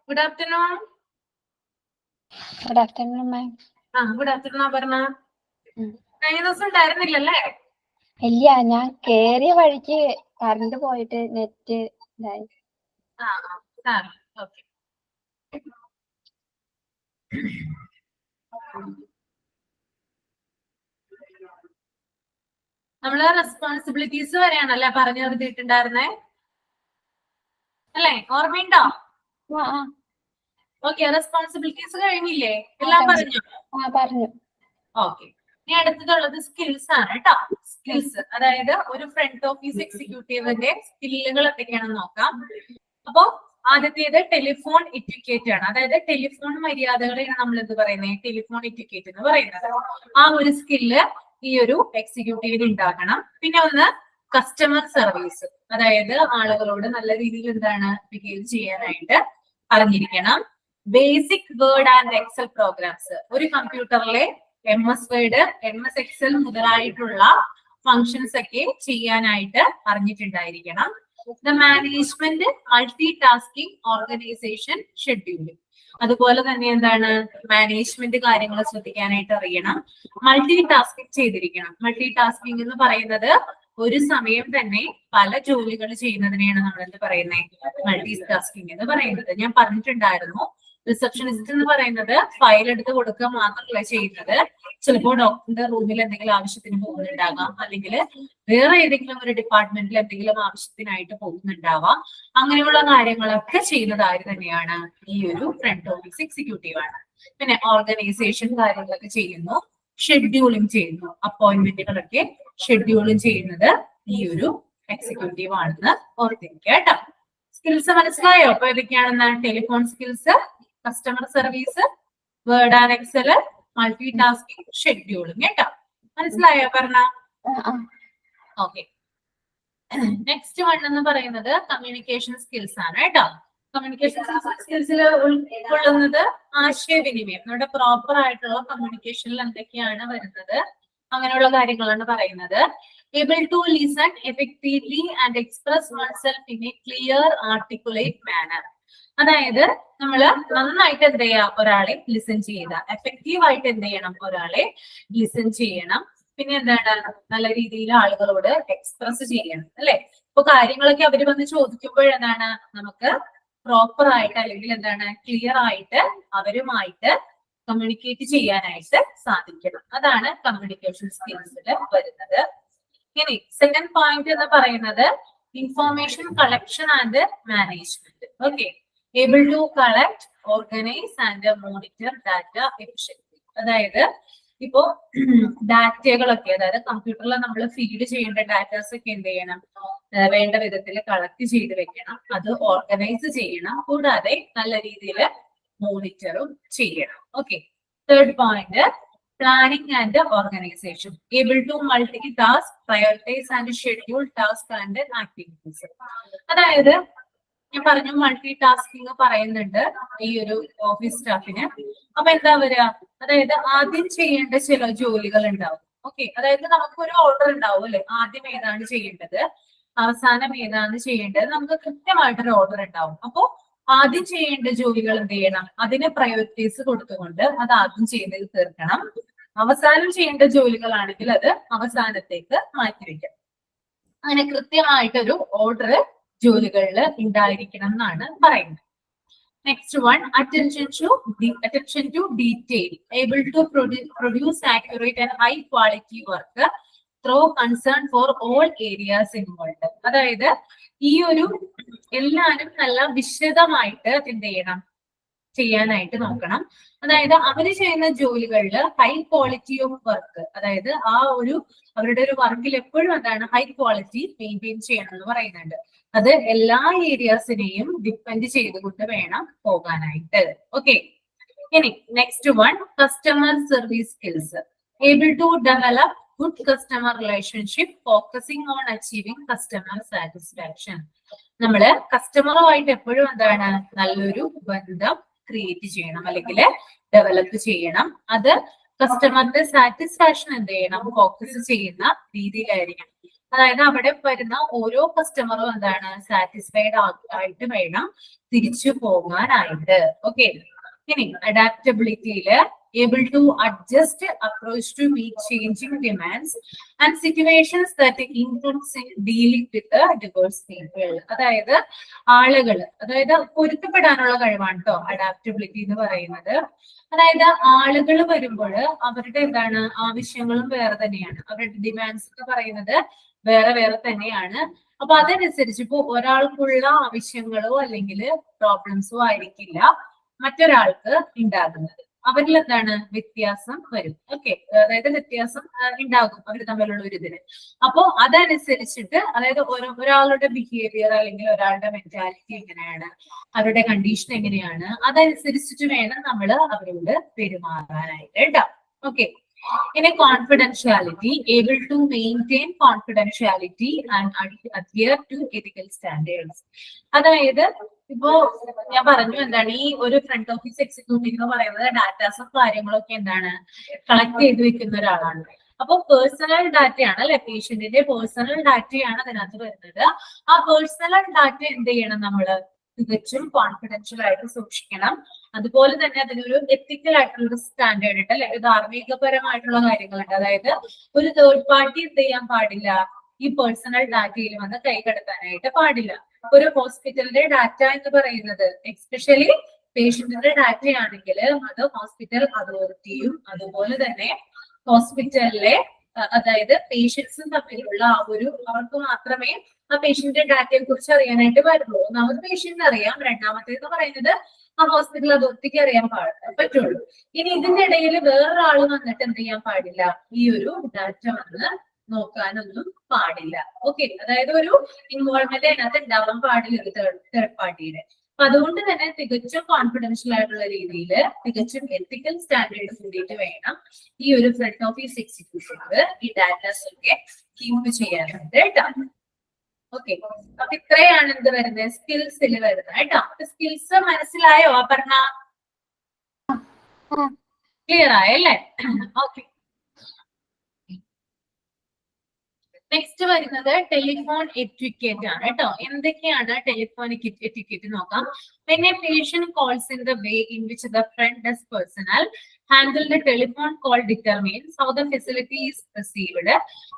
Good afternoon. Good afternoon മാം. Good afternoon പറഞ്ഞ കഴിഞ്ഞ ദിവസം ഉണ്ടായിരുന്നില്ലല്ലേ? ഇല്ല, ഞാൻ കേറിയ വഴിക്ക് കറണ്ട് പോയിട്ട് നെറ്റ് ഇതായി. ഓക്കെ. നമ്മള് റെസ്പോൺസിബിലിറ്റീസ് വരെയാണല്ലേ പറഞ്ഞു നിർത്തിയിട്ടുണ്ടായിരുന്നേ അല്ലേ? ഓർമ്മയുണ്ടോ? ഓക്കെ, റെസ്പോൺസിബിലിറ്റീസ് കഴിഞ്ഞില്ലേ? എല്ലാം പറഞ്ഞു? പറഞ്ഞു. ഓക്കെ, ഇനി അടുത്തതുള്ളത് സ്കിൽസ് ആണ് കേട്ടോ. സ്കിൽസ് അതായത് ഒരു ഫ്രണ്ട് ഓഫീസ് എക്സിക്യൂട്ടീവിന്റെ സ്കില്ലുകൾ എന്തൊക്കെയാണെന്ന് നോക്കാം. അപ്പോ ആദ്യത്തേത് ടെലിഫോൺ എറ്റിക്വേറ്റ് ആണ്. അതായത് ടെലിഫോൺ മര്യാദകളെയാണ് നമ്മൾ എന്ത് പറയുന്നത്? ടെലിഫോൺ എറ്റിക്വേറ്റ് എന്ന് പറയുന്നത്. ആ ഒരു സ്കില്ല് ഈ ഒരു എക്സിക്യൂട്ടീവിന് ഉണ്ടാകണം. പിന്നെ ഒന്ന് കസ്റ്റമർ സർവീസ്, അതായത് ആളുകളോട് നല്ല രീതിയിൽ എന്താണ് ബിഹേവ് ചെയ്യാനായിട്ട് അറിഞ്ഞിരിക്കണം. Basic Word and Excel programs, ഒരു കമ്പ്യൂട്ടറിലെ MS വേർഡ്, MS എക്സൽ മുതലായിട്ടുള്ള ഫങ്ഷൻസ് ഒക്കെ ചെയ്യാനായിട്ട് അറിഞ്ഞിട്ടുണ്ടായിരിക്കണം. The management multi tasking organisation scheduling, അതുപോലെ തന്നെ എന്താണ് മാനേജ്മെന്റ് കാര്യങ്ങൾ ശ്രദ്ധിക്കാനായിട്ട് അറിയണം. മൾട്ടി ടാസ്കിംഗ് ചെയ്തിരിക്കണം. മൾട്ടി ടാസ്കിംഗ് എന്ന് പറയുന്നത് ഒരു സമയം തന്നെ പല ജോലികൾ ചെയ്യുന്നതിനെയാണ് നമ്മൾ എന്ത് പറയുന്നത്? മൾട്ടി ടാസ്കിംഗ് എന്ന് പറയുന്നത്. ഞാൻ പറഞ്ഞിട്ടുണ്ടായിരുന്നു, റിസപ്ഷനിസ്റ്റ് എന്ന് പറയുന്നത് ഫയൽ എടുത്ത് കൊടുക്കുക മാത്രമല്ല ചെയ്യുന്നത്. ചിലപ്പോൾ ഡോക്ടറിന്റെ റൂമിൽ എന്തെങ്കിലും ആവശ്യത്തിന് പോകുന്നുണ്ടാകാം, അല്ലെങ്കിൽ വേറെ ഏതെങ്കിലും ഒരു ഡിപ്പാർട്ട്മെന്റിൽ എന്തെങ്കിലും ആവശ്യത്തിനായിട്ട് പോകുന്നുണ്ടാവാം. അങ്ങനെയുള്ള കാര്യങ്ങളൊക്കെ ചെയ്യുന്നത് ആര് തന്നെയാണ്? ഈ ഒരു ഫ്രണ്ട് ഓഫീസ് എക്സിക്യൂട്ടീവ് ആണ്. പിന്നെ ഓർഗനൈസേഷൻ കാര്യങ്ങളൊക്കെ ചെയ്യുന്നു, ഷെഡ്യൂളിംഗ് ചെയ്യുന്നു, അപ്പോയിന്റ്മെന്റുകളൊക്കെ ഷെഡ്യൂളിംഗ് ചെയ്യുന്നത് ഈ ഒരു എക്സിക്യൂട്ടീവ് ആണെന്ന് ഓർത്തിരിക്കുക കേട്ടോ. സ്കിൽസ് മനസ്സിലായോ? അപ്പൊ ഏതൊക്കെയാണെന്ന്? Telephone skills, customer service, word and Excel, multi tasking, scheduling കേട്ടോ. മനസ്സിലായോ പറഞ്ഞ? ഓക്കെ. നെക്സ്റ്റ് വൺ എന്ന് പറയുന്നത് കമ്മ്യൂണിക്കേഷൻ സ്കിൽസ് ആണ് കേട്ടോ. കമ്മ്യൂണിക്കേഷൻ സ്കിൽസിൽ ഉൾക്കൊള്ളുന്നത് ആശയവിനിമയം. നമ്മുടെ പ്രോപ്പർ ആയിട്ടുള്ള കമ്മ്യൂണിക്കേഷനിൽ എന്തൊക്കെയാണ് വരുന്നത്, അങ്ങനെയുള്ള കാര്യങ്ങളാണ് പറയുന്നത്. Able to listen effectively and express oneself in a clear articulate manner. അതായത് നമ്മള് നന്നായിട്ട് എന്ത് ചെയ്യാം? ഒരാളെ ലിസൺ ചെയ്യുക. എഫക്റ്റീവ് ആയിട്ട് എന്ത് ചെയ്യണം? ഒരാളെ ലിസൺ ചെയ്യണം. പിന്നെ എന്താണ്? നല്ല രീതിയിൽ ആളുകളോട് എക്സ്പ്രസ് ചെയ്യണം അല്ലെ? ഇപ്പൊ കാര്യങ്ങളൊക്കെ അവര് വന്ന് ചോദിക്കുമ്പോഴെന്താണ് നമുക്ക് പ്രോപ്പർ ആയിട്ട് അല്ലെങ്കിൽ എന്താണ് ക്ലിയർ ആയിട്ട് അവരുമായിട്ട് കമ്മ്യൂണിക്കേറ്റ് ചെയ്യാനായിട്ട് സാധിക്കണം. അതാണ് കമ്മ്യൂണിക്കേഷൻ സ്കിൽസിൽ വരുന്നത്. ഇനി സെക്കൻഡ് പോയിന്റ് എന്ന് പറയുന്നത് information collection and management. Okay, able to collect, organise and monitor data efficiently. അതായത് ഇപ്പോ ഡാറ്റകളൊക്കെ, അതായത് കമ്പ്യൂട്ടറിൽ നമ്മൾ ഫീഡ് ചെയ്യേണ്ട ഡാറ്റാസ് ഒക്കെ എന്ത് ചെയ്യണം? വേണ്ട വിധത്തിൽ കളക്ട് ചെയ്ത് വെക്കണം, അത് ഓർഗനൈസ് ചെയ്യണം, കൂടാതെ നല്ല രീതിയിൽ മോണിറ്ററും ചെയ്യണം. Okay. Third point planning and organisation, able to multitask, prioritise and schedule task and activities. അതായത് ഞാൻ പറഞ്ഞു മൾട്ടി ടാസ്കിങ് പറയുന്നുണ്ട് ഈ ഒരു ഓഫീസ് സ്റ്റാഫിന്. അപ്പൊ എന്താ വരിക? അതായത് ആദ്യം ചെയ്യേണ്ട ചില ജോലികൾ ഉണ്ടാവും. ഓക്കെ, അതായത് നമുക്കൊരു ഓർഡർ ഉണ്ടാവും അല്ലെ? ആദ്യം ഏതാണ് ചെയ്യേണ്ടത്, അവസാനം ഏതാണ് ചെയ്യേണ്ടത്, നമുക്ക് കൃത്യമായിട്ടൊരു ഓർഡർ ഉണ്ടാവും. അപ്പോ ആദ്യം ചെയ്യേണ്ട ജോലികൾ എന്ത് ചെയ്യണം? അതിന് പ്രയോറിറ്റീസ് കൊടുത്തുകൊണ്ട് അത് ആദ്യം ചെയ്ത് തീർക്കണം. അവസാനം ചെയ്യേണ്ട ജോലികളാണെങ്കിൽ അത് അവസാനത്തേക്ക് മാറ്റിവെക്കാം. അങ്ങനെ കൃത്യമായിട്ടൊരു ഓർഡർ ജോലികളിൽ ഉണ്ടായിരിക്കണം എന്നാണ് പറയുന്നത്. Next one attention to detail, able to produce accurate and high quality work through concern for all areas involved. അതായത് ഈ ഒരു എല്ലാരും നല്ല വിശദമായിട്ട് എന്ത് ചെയ്യണം? ചെയ്യാനായിട്ട് നോക്കണം. അതായത് അവര് ചെയ്യുന്ന ജോലികളിൽ ഹൈ ക്വാളിറ്റി ഓഫ് വർക്ക്, അതായത് ആ ഒരു അവരുടെ ഒരു വർക്കിൽ എപ്പോഴും എന്താണ് ഹൈ ക്വാളിറ്റി മെയിൻറ്റെയിൻ ചെയ്യണം എന്ന് പറയുന്നുണ്ട്. അത് എല്ലാ ഏരിയാസിനെയും ഡിപ്പെൻഡ് ചെയ്തുകൊണ്ട് വേണം പോകാനായിട്ട്. ഓക്കെ. ഇനി next one customer service skills, able to develop good customer relationship, focusing on achieving customer satisfaction. നമ്മള് കസ്റ്റമറുമായിട്ട് എപ്പോഴും എന്താണ് നല്ലൊരു ബന്ധം ക്രിയേറ്റ് ചെയ്യണം അല്ലെങ്കിൽ ഡെവലപ്പ് ചെയ്യണം. അത് കസ്റ്റമറിന്റെ സാറ്റിസ്ഫാക്ഷൻ എന്ത് ചെയ്യണം? ഫോക്കസ് ചെയ്യുന്ന രീതിയിലായിരിക്കണം. അതായത് അവിടെ വരുന്ന ഓരോ കസ്റ്റമറും എന്താണ് സാറ്റിസ്ഫൈഡ് ആയിട്ട് വേണം തിരിച്ചു പോകാനായിട്ട്. ഓക്കെ, ഇനി അഡാപ്റ്റബിലിറ്റിയില് able to adjust approach to meet changing demands and situations that includes in dealing with the diverse people. അതായത് അതായത് പൊരുത്തപ്പെടാനുള്ള കഴിവാണ് കേട്ടോ അഡാപ്റ്റബിലിറ്റി എന്ന് പറയുന്നത്. അതായത് ആളുകൾ വരുമ്പോൾ അവരുടെ എന്താണ് ആവശ്യങ്ങളും വേറെ തന്നെയാണ്, അവരുടെ ഡിമാൻഡ്സ് എന്ന് പറയുന്നത് വേറെ വേറെ തന്നെയാണ്. അപ്പൊ അതനുസരിച്ച് ഇപ്പോ ഒരാൾക്കുള്ള ആവശ്യങ്ങളോ അല്ലെങ്കിൽ പ്രോബ്ലംസോ ആയിരിക്കില്ല മറ്റൊരാൾക്ക് ഉണ്ടാകുന്നത്. അവരിൽ എന്താണ് വ്യത്യാസം വരും. ഓക്കെ, അതായത് വ്യത്യാസം ഉണ്ടാകും അവർ തമ്മിലുള്ള ഒരു ഇതിന്. അപ്പോ അതനുസരിച്ചിട്ട് അതായത് ഒരാളുടെ ബിഹേവിയർ അല്ലെങ്കിൽ ഒരാളുടെ മെന്റാലിറ്റി എങ്ങനെയാണ്, അവരുടെ കണ്ടീഷൻ എങ്ങനെയാണ്, അതനുസരിച്ചിട്ട് വേണം നമ്മൾ അവരോട് പെരുമാറാനായിട്ട് കേട്ടോ. ഓക്കെ, ഇനി confidentiality, able to maintain confidentiality and adhere to ethical standards. അതായത് ഇപ്പോ ഞാൻ പറഞ്ഞു എന്താണ് ഈ ഒരു ഫ്രണ്ട് ഓഫീസ് എക്സിക്യൂട്ടീവ് എന്ന് പറയുന്നത് ഡാറ്റാസും കാര്യങ്ങളൊക്കെ എന്താണ് കളക്ട് ചെയ്ത് വെക്കുന്ന ഒരാളാണ്. അപ്പൊ പേഴ്സണൽ ഡാറ്റയാണ് അല്ലെ, പേഷ്യന്റിന്റെ പേഴ്സണൽ ഡാറ്റയാണ് അതിനകത്ത് വരുന്നത്. ആ പേഴ്സണൽ ഡാറ്റ എന്ത് ചെയ്യണം നമ്മള് തികച്ചും കോൺഫിഡൻഷ്യൽ ആയിട്ട് സൂക്ഷിക്കണം. അതുപോലെ തന്നെ അതിനൊരു എത്തിക്കൽ ആയിട്ടുള്ള സ്റ്റാൻഡേർഡ് ഉണ്ട് അല്ലെ, ധാർമ്മികപരമായിട്ടുള്ള കാര്യങ്ങളുണ്ട്. അതായത് ഒരു തേർഡ് പാർട്ടി എന്ത് ചെയ്യാൻ പാടില്ല, ഈ പേഴ്സണൽ ഡാറ്റയിൽ വന്ന് കൈകടത്താനായിട്ട് പാടില്ല. ഒരു ഹോസ്പിറ്റലിന്റെ ഡാറ്റ എന്ന് പറയുന്നത് എസ്പെഷ്യലി പേഷ്യന്റിന്റെ ഡാറ്റ ആണെങ്കിൽ അത് ഹോസ്പിറ്റൽ അതോറിറ്റിയും അതുപോലെ തന്നെ ഹോസ്പിറ്റലിലെ അതായത് പേഷ്യൻസും തമ്മിലുള്ള ആ ഒരു അവർക്ക് മാത്രമേ ആ പേഷ്യന്റിന്റെ ഡാറ്റയെ കുറിച്ച് അറിയാനായിട്ട് പാടുള്ളൂ. ഒന്നാമത് പേഷ്യന്റ് അറിയാം, രണ്ടാമത്തേന്ന് പറയുന്നത് ആ ഹോസ്പിറ്റൽ അതോറിറ്റിക്ക് അറിയാൻ പറ്റുള്ളൂ. ഇനി ഇതിന്റെ ഇടയിൽ വേറൊരാൾ വന്നിട്ട് എന്ത് ചെയ്യാൻ പാടില്ല, ഈ ഒരു ഡാറ്റ വന്ന് നോക്കാനൊന്നും പാടില്ല. ഓക്കെ, അതായത് ഒരു ഇൻവോൾവ്മെന്റ് അതിനകത്ത് ഉണ്ടാവാൻ പാടില്ല തേർഡ് പാർട്ടിയുടെ. അപ്പൊ അതുകൊണ്ട് തന്നെ തികച്ചും കോൺഫിഡൻഷ്യൽ ആയിട്ടുള്ള രീതിയിൽ തികച്ചും എത്തിക്കൽ സ്റ്റാൻഡേർഡ് കൂടിയിട്ട് വേണം ഈ ഒരു ഫ്രണ്ട് ഓഫീസ് എക്സിക്യൂട്ടീവ് ഈ ഡാറ്റാസ് ഒക്കെ കീപ്പ് ചെയ്യാനായിട്ട് കേട്ടോ. ഓക്കെ, അപ്പൊ ഇത്രയാണ് എന്ത് വരുന്നത് സ്കിൽസിൽ വരുന്നത് കേട്ടോ. സ്കിൽസ് മനസ്സിലായോ അപർണ? ക്ലിയർ ആയല്ലേ? ഓക്കെ, നെക്സ്റ്റ് വരുന്നത് ടെലിഫോൺ എറ്റിക്വറ്റ് ആണ് കേട്ടോ. എന്തൊക്കെയാണ് ടെലിഫോൺ എറ്റിക്വറ്റ് നോക്കാം. When a patient calls in the way in which the front desk personnel handle the telephone call determines how the facility is perceived.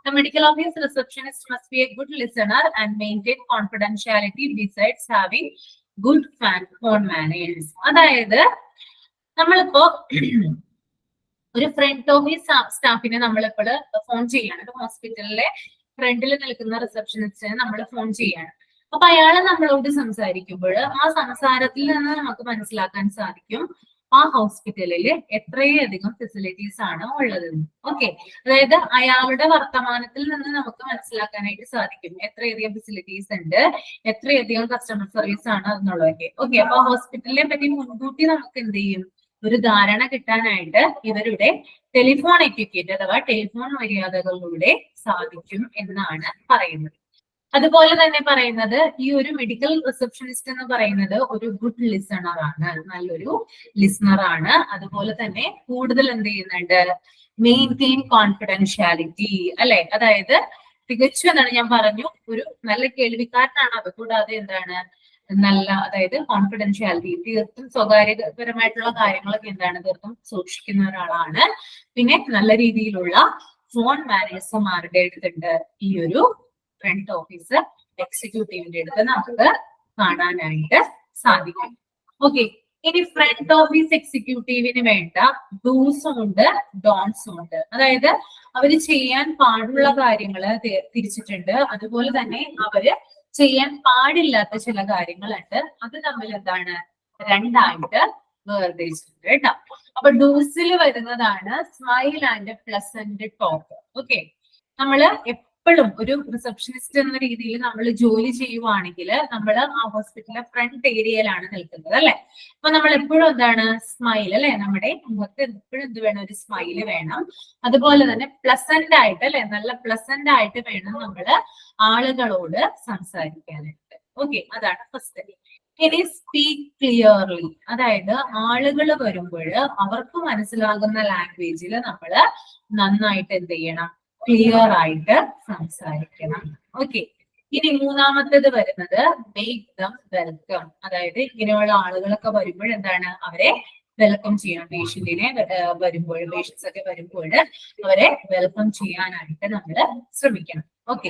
The medical office receptionist must be a good listener and maintain confidentiality besides having good phone manners. അതായത് നമ്മളിപ്പോ ഒരു front office സ്റ്റാഫിനെ നമ്മളിപ്പോൾ phone ചെയ്യാണ്, ഹോസ്പിറ്റലിലെ ഫ്രണ്ടിൽ നിൽക്കുന്ന റിസപ്ഷനിസ്റ്റിനെ നമ്മൾ ഫോൺ ചെയ്യാണ്. അപ്പൊ അയാളെ നമ്മളോട് സംസാരിക്കുമ്പോൾ ആ സംസാരത്തിൽ നിന്ന് നമുക്ക് മനസ്സിലാക്കാൻ സാധിക്കും ആ ഹോസ്പിറ്റലിൽ എത്രയധികം ഫെസിലിറ്റീസ് ആണ് ഉള്ളതെന്ന്. ഓക്കെ, അതായത് അയാളുടെ വർത്തമാനത്തിൽ നിന്ന് നമുക്ക് മനസ്സിലാക്കാനായിട്ട് സാധിക്കും എത്രയധികം ഫെസിലിറ്റീസ് ഉണ്ട്, എത്രയധികം കസ്റ്റമർ സർവീസ് ആണ് എന്നുള്ളതൊക്കെ. ഓക്കെ, അപ്പൊ ഹോസ്പിറ്റലിനെ പറ്റി മുൻകൂട്ടി നമുക്ക് എന്ത് ചെയ്യും, ഒരു ധാരണ കിട്ടാനായിട്ട് ഇവരുടെ ടെലിഫോൺ എറ്റിക്വറ്റ് അഥവാ ടെലിഫോൺ മര്യാദകളിലൂടെ സാധിക്കും എന്നാണ് പറയുന്നത്. അതുപോലെ തന്നെ പറയുന്നത് ഈ ഒരു മെഡിക്കൽ റിസപ്ഷനിസ്റ്റ് എന്ന് പറയുന്നത് ഒരു ഗുഡ് ലിസണർ ആണ്, നല്ലൊരു ലിസണർ ആണ്. അതുപോലെ തന്നെ കൂടുതൽ എന്ത് ചെയ്യുന്നുണ്ട്, മെയിൻറ്റെയിൻ കോൺഫിഡൻഷ്യാലിറ്റി അല്ലെ, അതായത് തികച്ചും എന്താണ് ഞാൻ പറഞ്ഞു ഒരു നല്ല കേൾവിക്കാരനാണ്. അത് കൂടാതെ എന്താണ് നല്ല അതായത് കോൺഫിഡൻഷ്യാലിറ്റി തീർത്തും സ്വകാര്യപരമായിട്ടുള്ള കാര്യങ്ങളൊക്കെ എന്താണ് തീർത്തും സൂക്ഷിക്കുന്ന ഒരാളാണ്. പിന്നെ നല്ല രീതിയിലുള്ള ഫോൺ മാനേഴ്സും ആരുടെ അടുത്തുണ്ട്, ഈ ഒരു ഫ്രണ്ട് ഓഫീസ് എക്സിക്യൂട്ടീവിന്റെ അടുത്ത് നമുക്ക് കാണാനായിട്ട് സാധിക്കും. ഓക്കെ, ഇനി ഫ്രണ്ട് ഓഫീസ് എക്സിക്യൂട്ടീവിന് വേണ്ട ഡൂസും ഉണ്ട് ഡോൺസും ഉണ്ട്. അതായത് അവര് ചെയ്യാൻ പാടുള്ള കാര്യങ്ങള് തിരിച്ചിട്ടുണ്ട്, അതുപോലെ തന്നെ അവര് ചെയ്യാൻ പാടില്ലാത്ത ചില കാര്യങ്ങളുണ്ട്. അത് തമ്മിൽ എന്താണ് രണ്ടായിട്ട് വേർതിരിച്ചിട്ടുണ്ട് കേട്ടോ. അപ്പൊ ഡൂസിൽ വരുന്നതാണ് smile and pleasant talk. Okay, നമ്മള് എപ്പോഴും ഒരു റിസപ്ഷനിസ്റ്റ് എന്ന രീതിയിൽ നമ്മൾ ജോലി ചെയ്യുവാണെങ്കിൽ നമ്മൾ ആ ഹോസ്പിറ്റലിലെ ഫ്രണ്ട് ഏരിയയിലാണ് നിൽക്കുന്നത് അല്ലെ. അപ്പൊ നമ്മൾ എപ്പോഴും എന്താണ് സ്മൈൽ അല്ലെ, നമ്മുടെ മുഖത്ത് എപ്പോഴും എന്ത് വേണം, ഒരു സ്മൈല് വേണം. അതുപോലെ തന്നെ പ്ലസന്റ് ആയിട്ട് അല്ലെ, നല്ല പ്ലസന്റ് ആയിട്ട് വേണം നമ്മള് ആളുകളോട് സംസാരിക്കാനായിട്ട്. ഓക്കെ, അതാണ് ഫസ്റ്റ്. ഇനി സ്പീക്ക് ക്ലിയർലി, അതായത് ആളുകൾ വരുമ്പോൾ അവർക്ക് മനസ്സിലാകുന്ന ലാംഗ്വേജിൽ നമ്മൾ നന്നായിട്ട് എന്ത് ചെയ്യണം, ക്ലിയർ ആയിട്ട് സംസാരിക്കണം. ഓക്കെ, ഇനി മൂന്നാമത്തേത് വരുന്നത് മേക്ക് ദം വെൽക്കം. അതായത് ഇങ്ങനെയുള്ള ആളുകളൊക്കെ വരുമ്പോൾ എന്താണ്, അവരെ വെൽക്കം ചെയ്യണം. പേഷ്യന്റിനെ വരുമ്പോൾ, പേഷ്യൻസ് ഒക്കെ വരുമ്പോൾ അവരെ വെൽക്കം ചെയ്യാനായിട്ട് നമ്മൾ ശ്രമിക്കണം. ഓക്കെ,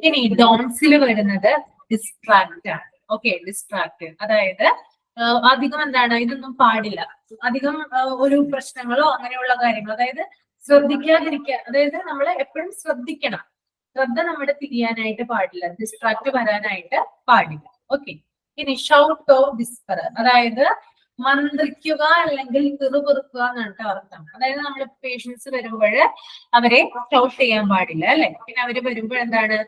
ഇനി ഡോൺസിൽ വരുന്നത് ഡിസ്ട്രാക്ട് ആണ്. ഓക്കെ, ഡിസ്ട്രാക്ട് അതായത് അധികം എന്താണ്, ഇതൊന്നും പാടില്ല. അധികം ഒരു പ്രശ്നങ്ങളോ അങ്ങനെയുള്ള കാര്യങ്ങളോ, അതായത് ശ്രദ്ധിക്കാതിരിക്കുക. അതായത് നമ്മൾ എപ്പോഴും ശ്രദ്ധിക്കണം, ശ്രദ്ധ നമ്മുടെ തിരിയാനായിട്ട് പാടില്ല, ഡിസ്ട്രാക്ട് വരാനായിട്ട് പാടില്ല. ഓക്കെ, ഇനി ഷൗട്ട് ഓർ വിസ്പർ, അതായത് മന്ത്രിക്കുക അല്ലെങ്കിൽ പിറുപിറുക്കുക എന്നാണ് അർത്ഥം. അതായത് നമ്മൾ പേഷ്യൻസ് വരുമ്പോൾ അവരെ ഷൗട്ട് ചെയ്യാൻ പാടില്ല അല്ലെ. പിന്നെ അവര് വരുമ്പോൾ എന്താണ്,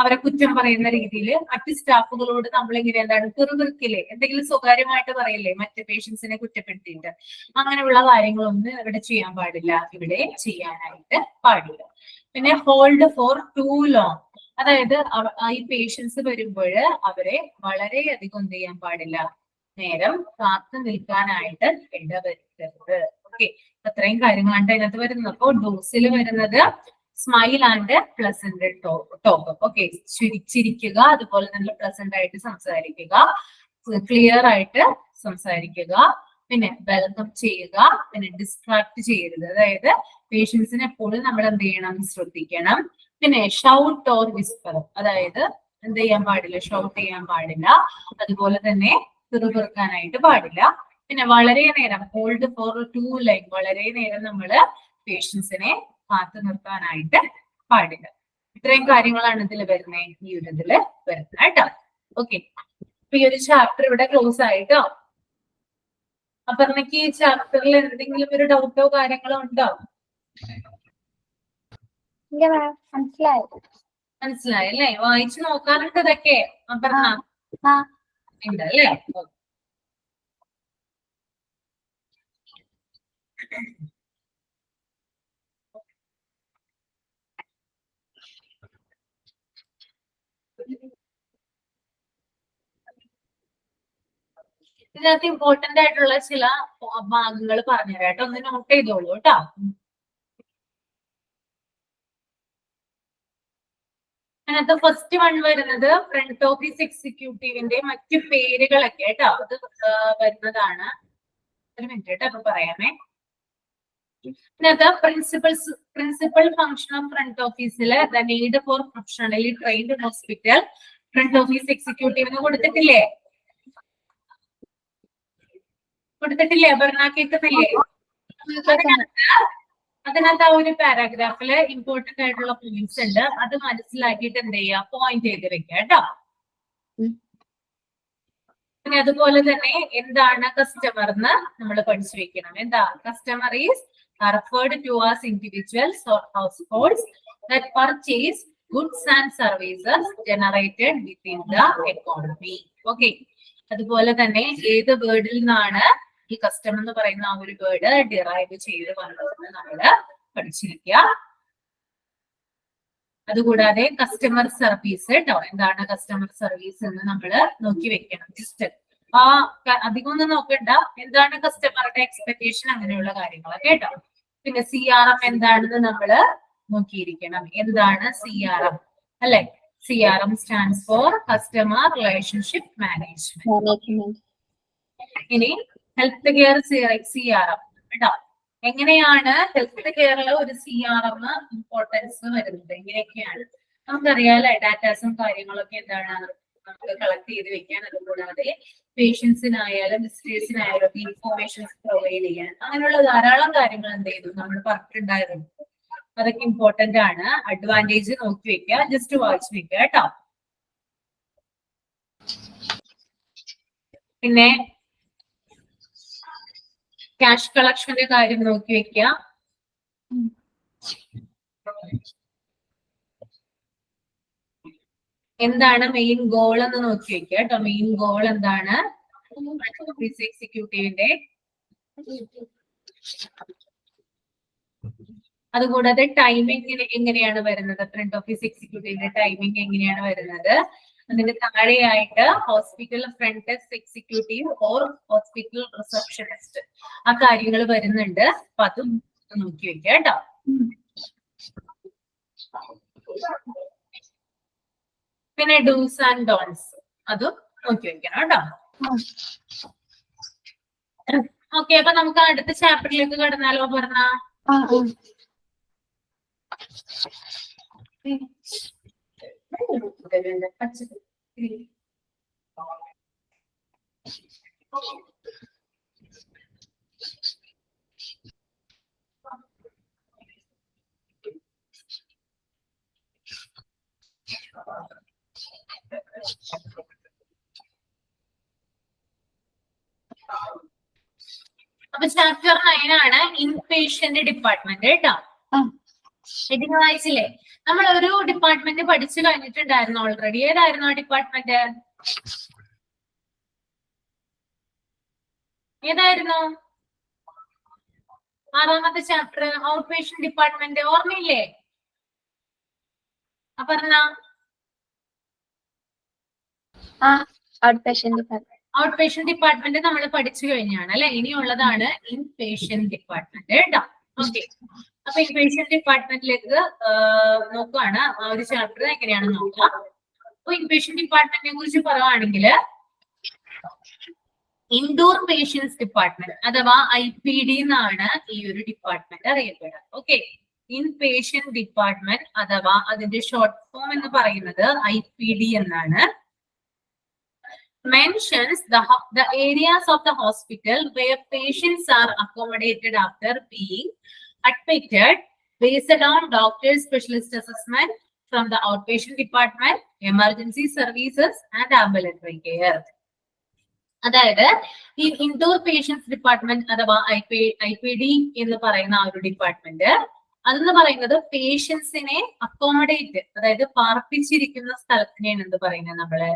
അവരെ കുറ്റം പറയുന്ന രീതിയിൽ മറ്റ് സ്റ്റാഫുകളോട് നമ്മളിങ്ങനെ എന്താണ് പിറുപിറുക്കില്ലേ, എന്തെങ്കിലും സ്വകാര്യമായിട്ട് പറയില്ലേ മറ്റ് പേഷ്യൻസിനെ കുറ്റപ്പെടുത്തിയിട്ട്, അങ്ങനെയുള്ള കാര്യങ്ങളൊന്നും ഇവിടെ ചെയ്യാൻ പാടില്ല, ഇവിടെ ചെയ്യാനായിട്ട് പാടില്ല. പിന്നെ ഹോൾഡ് ഫോർ ടു ലോങ്, അതായത് ഈ പേഷ്യൻസ് വരുമ്പോൾ അവരെ വളരെയധികം എന്ത് ചെയ്യാൻ പാടില്ല, നേരം കാത്തു നിൽക്കാനായിട്ട് ഇടവരുത്തരുത്. ഓക്കെ, അത്രയും കാര്യങ്ങളാണ് അതിനകത്ത് വരുന്നത്. അപ്പോ ഡോസിൽ വരുന്നത് smile and pleasant talk. Okay, ചിരിക്കുക, അതുപോലെ തന്നെ പ്ലസന്റ് ആയിട്ട് സംസാരിക്കുക, ക്ലിയർ ആയിട്ട് സംസാരിക്കുക, പിന്നെ വെൽക്കം ചെയ്യുക, പിന്നെ ഡിസ്ട്രാക്ട് ചെയ്യരുത്. അതായത് പേഷ്യൻസിനെ എപ്പോഴും നമ്മൾ എന്ത് ചെയ്യണം, ശ്രദ്ധിക്കണം. പിന്നെ ഷൗട്ട് ഓർ വിസ്പർ, അതായത് എന്ത് ചെയ്യാൻ പാടില്ല, ഷൗട്ട് ചെയ്യാൻ പാടില്ല, അതുപോലെ തന്നെ പിറുപിറുക്കാനായിട്ട് പാടില്ല. പിന്നെ വളരെ നേരം ഹോൾഡ് ഫോർ ടു ലൈൻ, വളരെ നേരം നമ്മള് പേഷ്യൻസിനെ കാത്തു നിർത്താനായിട്ട് പാടില്ല. ഇത്രയും കാര്യങ്ങളാണ് ഇതിൽ വരുന്നത്, ഈ ഒരു ഇതില് വരുന്നത് കേട്ടോ. ഓക്കെ, അപ്പൊ ഈ ഒരു ചാപ്റ്റർ ഇവിടെ ക്ലോസ് ആയിട്ടോ. അപ്പൊ എനിക്ക് ഈ ചാപ്റ്ററിൽ എന്തെങ്കിലും ഒരു ഡൗട്ടോ കാര്യങ്ങളോ ഉണ്ടോ? മനസ്സിലായി അല്ലേ? വായിച്ചു നോക്കാനുണ്ട് ഇതൊക്കെ അപർണ ഉണ്ടല്ലേ? ഇതിനകത്ത് ഇമ്പോർട്ടന്റ് ആയിട്ടുള്ള ചില ഭാഗങ്ങൾ പറഞ്ഞുതരാം കേട്ടോ, ഒന്ന് നോട്ട് ചെയ്തോളൂ കേട്ടോ. അതിനകത്ത് ഫസ്റ്റ് വൺ വരുന്നത് ഫ്രണ്ട് ഓഫീസ് എക്സിക്യൂട്ടീവിന്റെ മറ്റു പേരുകളൊക്കെ കേട്ടോ, അത് വരുന്നതാണ്. ഒരു മിനിറ്റ് കേട്ടോ, അപ്പൊ പറയാമേ. ഇതിനകത്ത് പ്രിൻസിപ്പൽ ഫംഗ്ഷൻ ഓഫ് ഫ്രണ്ട് ഓഫീസില് the need for professionally trained hospital front office എക്സിക്യൂട്ടീവിന് കൊടുത്തിട്ടില്ലേ? അപർണ കേൾക്കുന്നില്ലേ? അതിനകത്ത് ആ ഒരു പാരാഗ്രാഫില് ഇമ്പോർട്ടന്റ് ആയിട്ടുള്ള പോയിന്റ്സ് ഉണ്ട്, അത് മനസ്സിലാക്കിയിട്ട് എന്ത് ചെയ്യുക, പോയിന്റ് ചെയ്ത് വെക്കുക കേട്ടോ. പിന്നെ അതുപോലെ തന്നെ എന്താണ് കസ്റ്റമർ എന്ന് നമ്മൾ പഠിച്ചു വെക്കണം. എന്താ customer is referred to as individuals or households that purchase goods and services generated within the economy. Okay, അതുപോലെ തന്നെ ഏത് വേർഡിൽ നിന്നാണ് ഈ കസ്റ്റമർ എന്ന് പറയുന്ന ആ ഒരു വേർഡ് ഡിറൈവ് ചെയ്ത് വന്നതെന്ന് നമ്മള് പഠിച്ചിരിക്കുക. അതുകൂടാതെ കസ്റ്റമർ സർവീസ് കേട്ടോ, എന്താണ് കസ്റ്റമർ സർവീസ് എന്ന് നമ്മള് നോക്കി വെക്കണം. ജസ്റ്റ് അധികം ഒന്നും നോക്കണ്ട, എന്താണ് കസ്റ്റമറുടെ എക്സ്പെക്ടേഷൻ, അങ്ങനെയുള്ള കാര്യങ്ങളൊക്കെ കേട്ടോ. പിന്നെ CRM എന്താണെന്ന് നമ്മള് നോക്കിയിരിക്കണം. എന്താണ് CRM അല്ലെ? CRM stands for customer relationship management. ഇനി ഹെൽത്ത് കെയർ CRM കേട്ടോ. എങ്ങനെയാണ് ഹെൽത്ത് കെയറിൽ ഒരു CRM ഇമ്പോർട്ടൻസ് വരുന്നത്, എങ്ങനെയൊക്കെയാണ് നമുക്കറിയാലേ. ഡാറ്റാസും കാര്യങ്ങളൊക്കെ എന്താണ് നമുക്ക് കളക്ട് ചെയ്ത് വെക്കാൻ, അതുകൂടാതെ പേഷ്യൻസിനായാലും വിസിറ്റേഴ്സിനായാലും ഇൻഫോർമേഷൻസ് പ്രൊവൈഡ് ചെയ്യാൻ, അങ്ങനെയുള്ള ധാരാളം കാര്യങ്ങൾ എന്ത് ചെയ്തു നമ്മൾ പറഞ്ഞിട്ടുണ്ടായിരുന്നു. അതൊക്കെ ഇമ്പോർട്ടന്റ് ആണ്. അഡ്വാൻറ്റേജ് നോക്കി വെക്കുക, ജസ്റ്റ് വായിച്ചു വെക്കുക കേട്ടോ. പിന്നെ ക്യാഷ് കളക്ഷന്റെ കാര്യം നോക്കി വെക്കുക. എന്താണ് മെയിൻ ഗോൾ എന്ന് നോക്കി വെക്കുക കേട്ടോ. മെയിൻ ഗോൾ എന്താണ് ഓഫീസ് എക്സിക്യൂട്ടീവിന്റെ. അതുകൂടാതെ ടൈമിംഗ് എങ്ങനെയാണ് വരുന്നത്, ഫ്രണ്ട് ഓഫീസ് എക്സിക്യൂട്ടീവിന്റെ ടൈമിംഗ് എങ്ങനെയാണ് വരുന്നത്. അതിന്റെ താഴെയായിട്ട് hospital front desk executive or hospital receptionist, ആ കാര്യങ്ങൾ വരുന്നുണ്ട്. അപ്പൊ അതും നോക്കി വെക്കുക കേട്ടോ. പിന്നെ ഡൂസ് ആൻഡ് ഡോൺസ് അതും നോക്കി വെക്കണം കേട്ടോ. ഓക്കെ, അപ്പൊ നമുക്ക് അടുത്ത ചാപ്റ്ററിലേക്ക് കടന്നാലോ പറഞ്ഞ. അപ്പൊ ചാപ്റ്റർ 9 ആണ് ഇൻപേഷ്യന്റ് ഡിപ്പാർട്ട്മെന്റ് കേട്ടോ. ഹെഡിങ് വായിച്ചില്ലേ? നമ്മൾ ഒരു ഡിപ്പാർട്ട്മെന്റ് പഠിച്ചു കഴിഞ്ഞിട്ടുണ്ടായിരുന്നു ഓൾറെഡി. ഏതായിരുന്നു ആ ഡിപ്പാർട്ട്മെന്റ്? ഏതായിരുന്നു? 6ാമത്തെ ചാപ്റ്റർ ഔട്ട് പേഷ്യന്റ് ഡിപ്പാർട്ട്മെന്റ്. ഓർമ്മയില്ലേ? പറഞ്ഞ ഔട്ട് പേഷ്യന്റ് ഡിപ്പാർട്ട്മെന്റ് നമ്മൾ പഠിച്ചു കഴിഞ്ഞാണ് അല്ലെ. ഇനിയുള്ളതാണ് ഇൻ പേഷ്യന്റ് ഡിപ്പാർട്ട്മെന്റ് കേട്ടോ. ഓക്കെ, അപ്പൊ ഇൻ പേഷ്യന്റ് ഡിപ്പാർട്ട്മെന്റിലേക്ക് നോക്കുകയാണ്. ആ ഒരു ചാപ്റ്റർ എങ്ങനെയാണെന്ന് നോക്കാം. അപ്പൊ ഇൻ പേഷ്യന്റ് ഡിപ്പാർട്ട്മെന്റിനെ കുറിച്ച് പറയുകയാണെങ്കിൽ ഇൻഡോർ പേഷ്യൻസ് ഡിപ്പാർട്ട്മെന്റ് അഥവാ IPD എന്നാണ് ഈ ഒരു ഡിപ്പാർട്ട്മെന്റ് അറിയപ്പെടുക. ഓക്കെ, ഇൻ പേഷ്യന്റ് ഡിപ്പാർട്ട്മെന്റ് അഥവാ അതിന്റെ ഷോർട്ട് ഫോം എന്ന് പറയുന്നത് IPD എന്നാണ്. Mentions the areas of the hospital where patients are accommodated after being admitted based on doctor's specialist assessment from the outpatient department, emergency services and ambulatory care. അതായത് ഈ indoor patients department അഥവാ IPD എന്ന് പറയുന്ന ആ ഒരു department അതെന്ന് പറയുന്നത് പേഷ്യൻസിനെ accommodate അതായത് പാർപ്പിച്ചിരിക്കുന്ന സ്ഥലത്തിനെയാണ് എന്ത് പറയുന്നത് നമ്മള്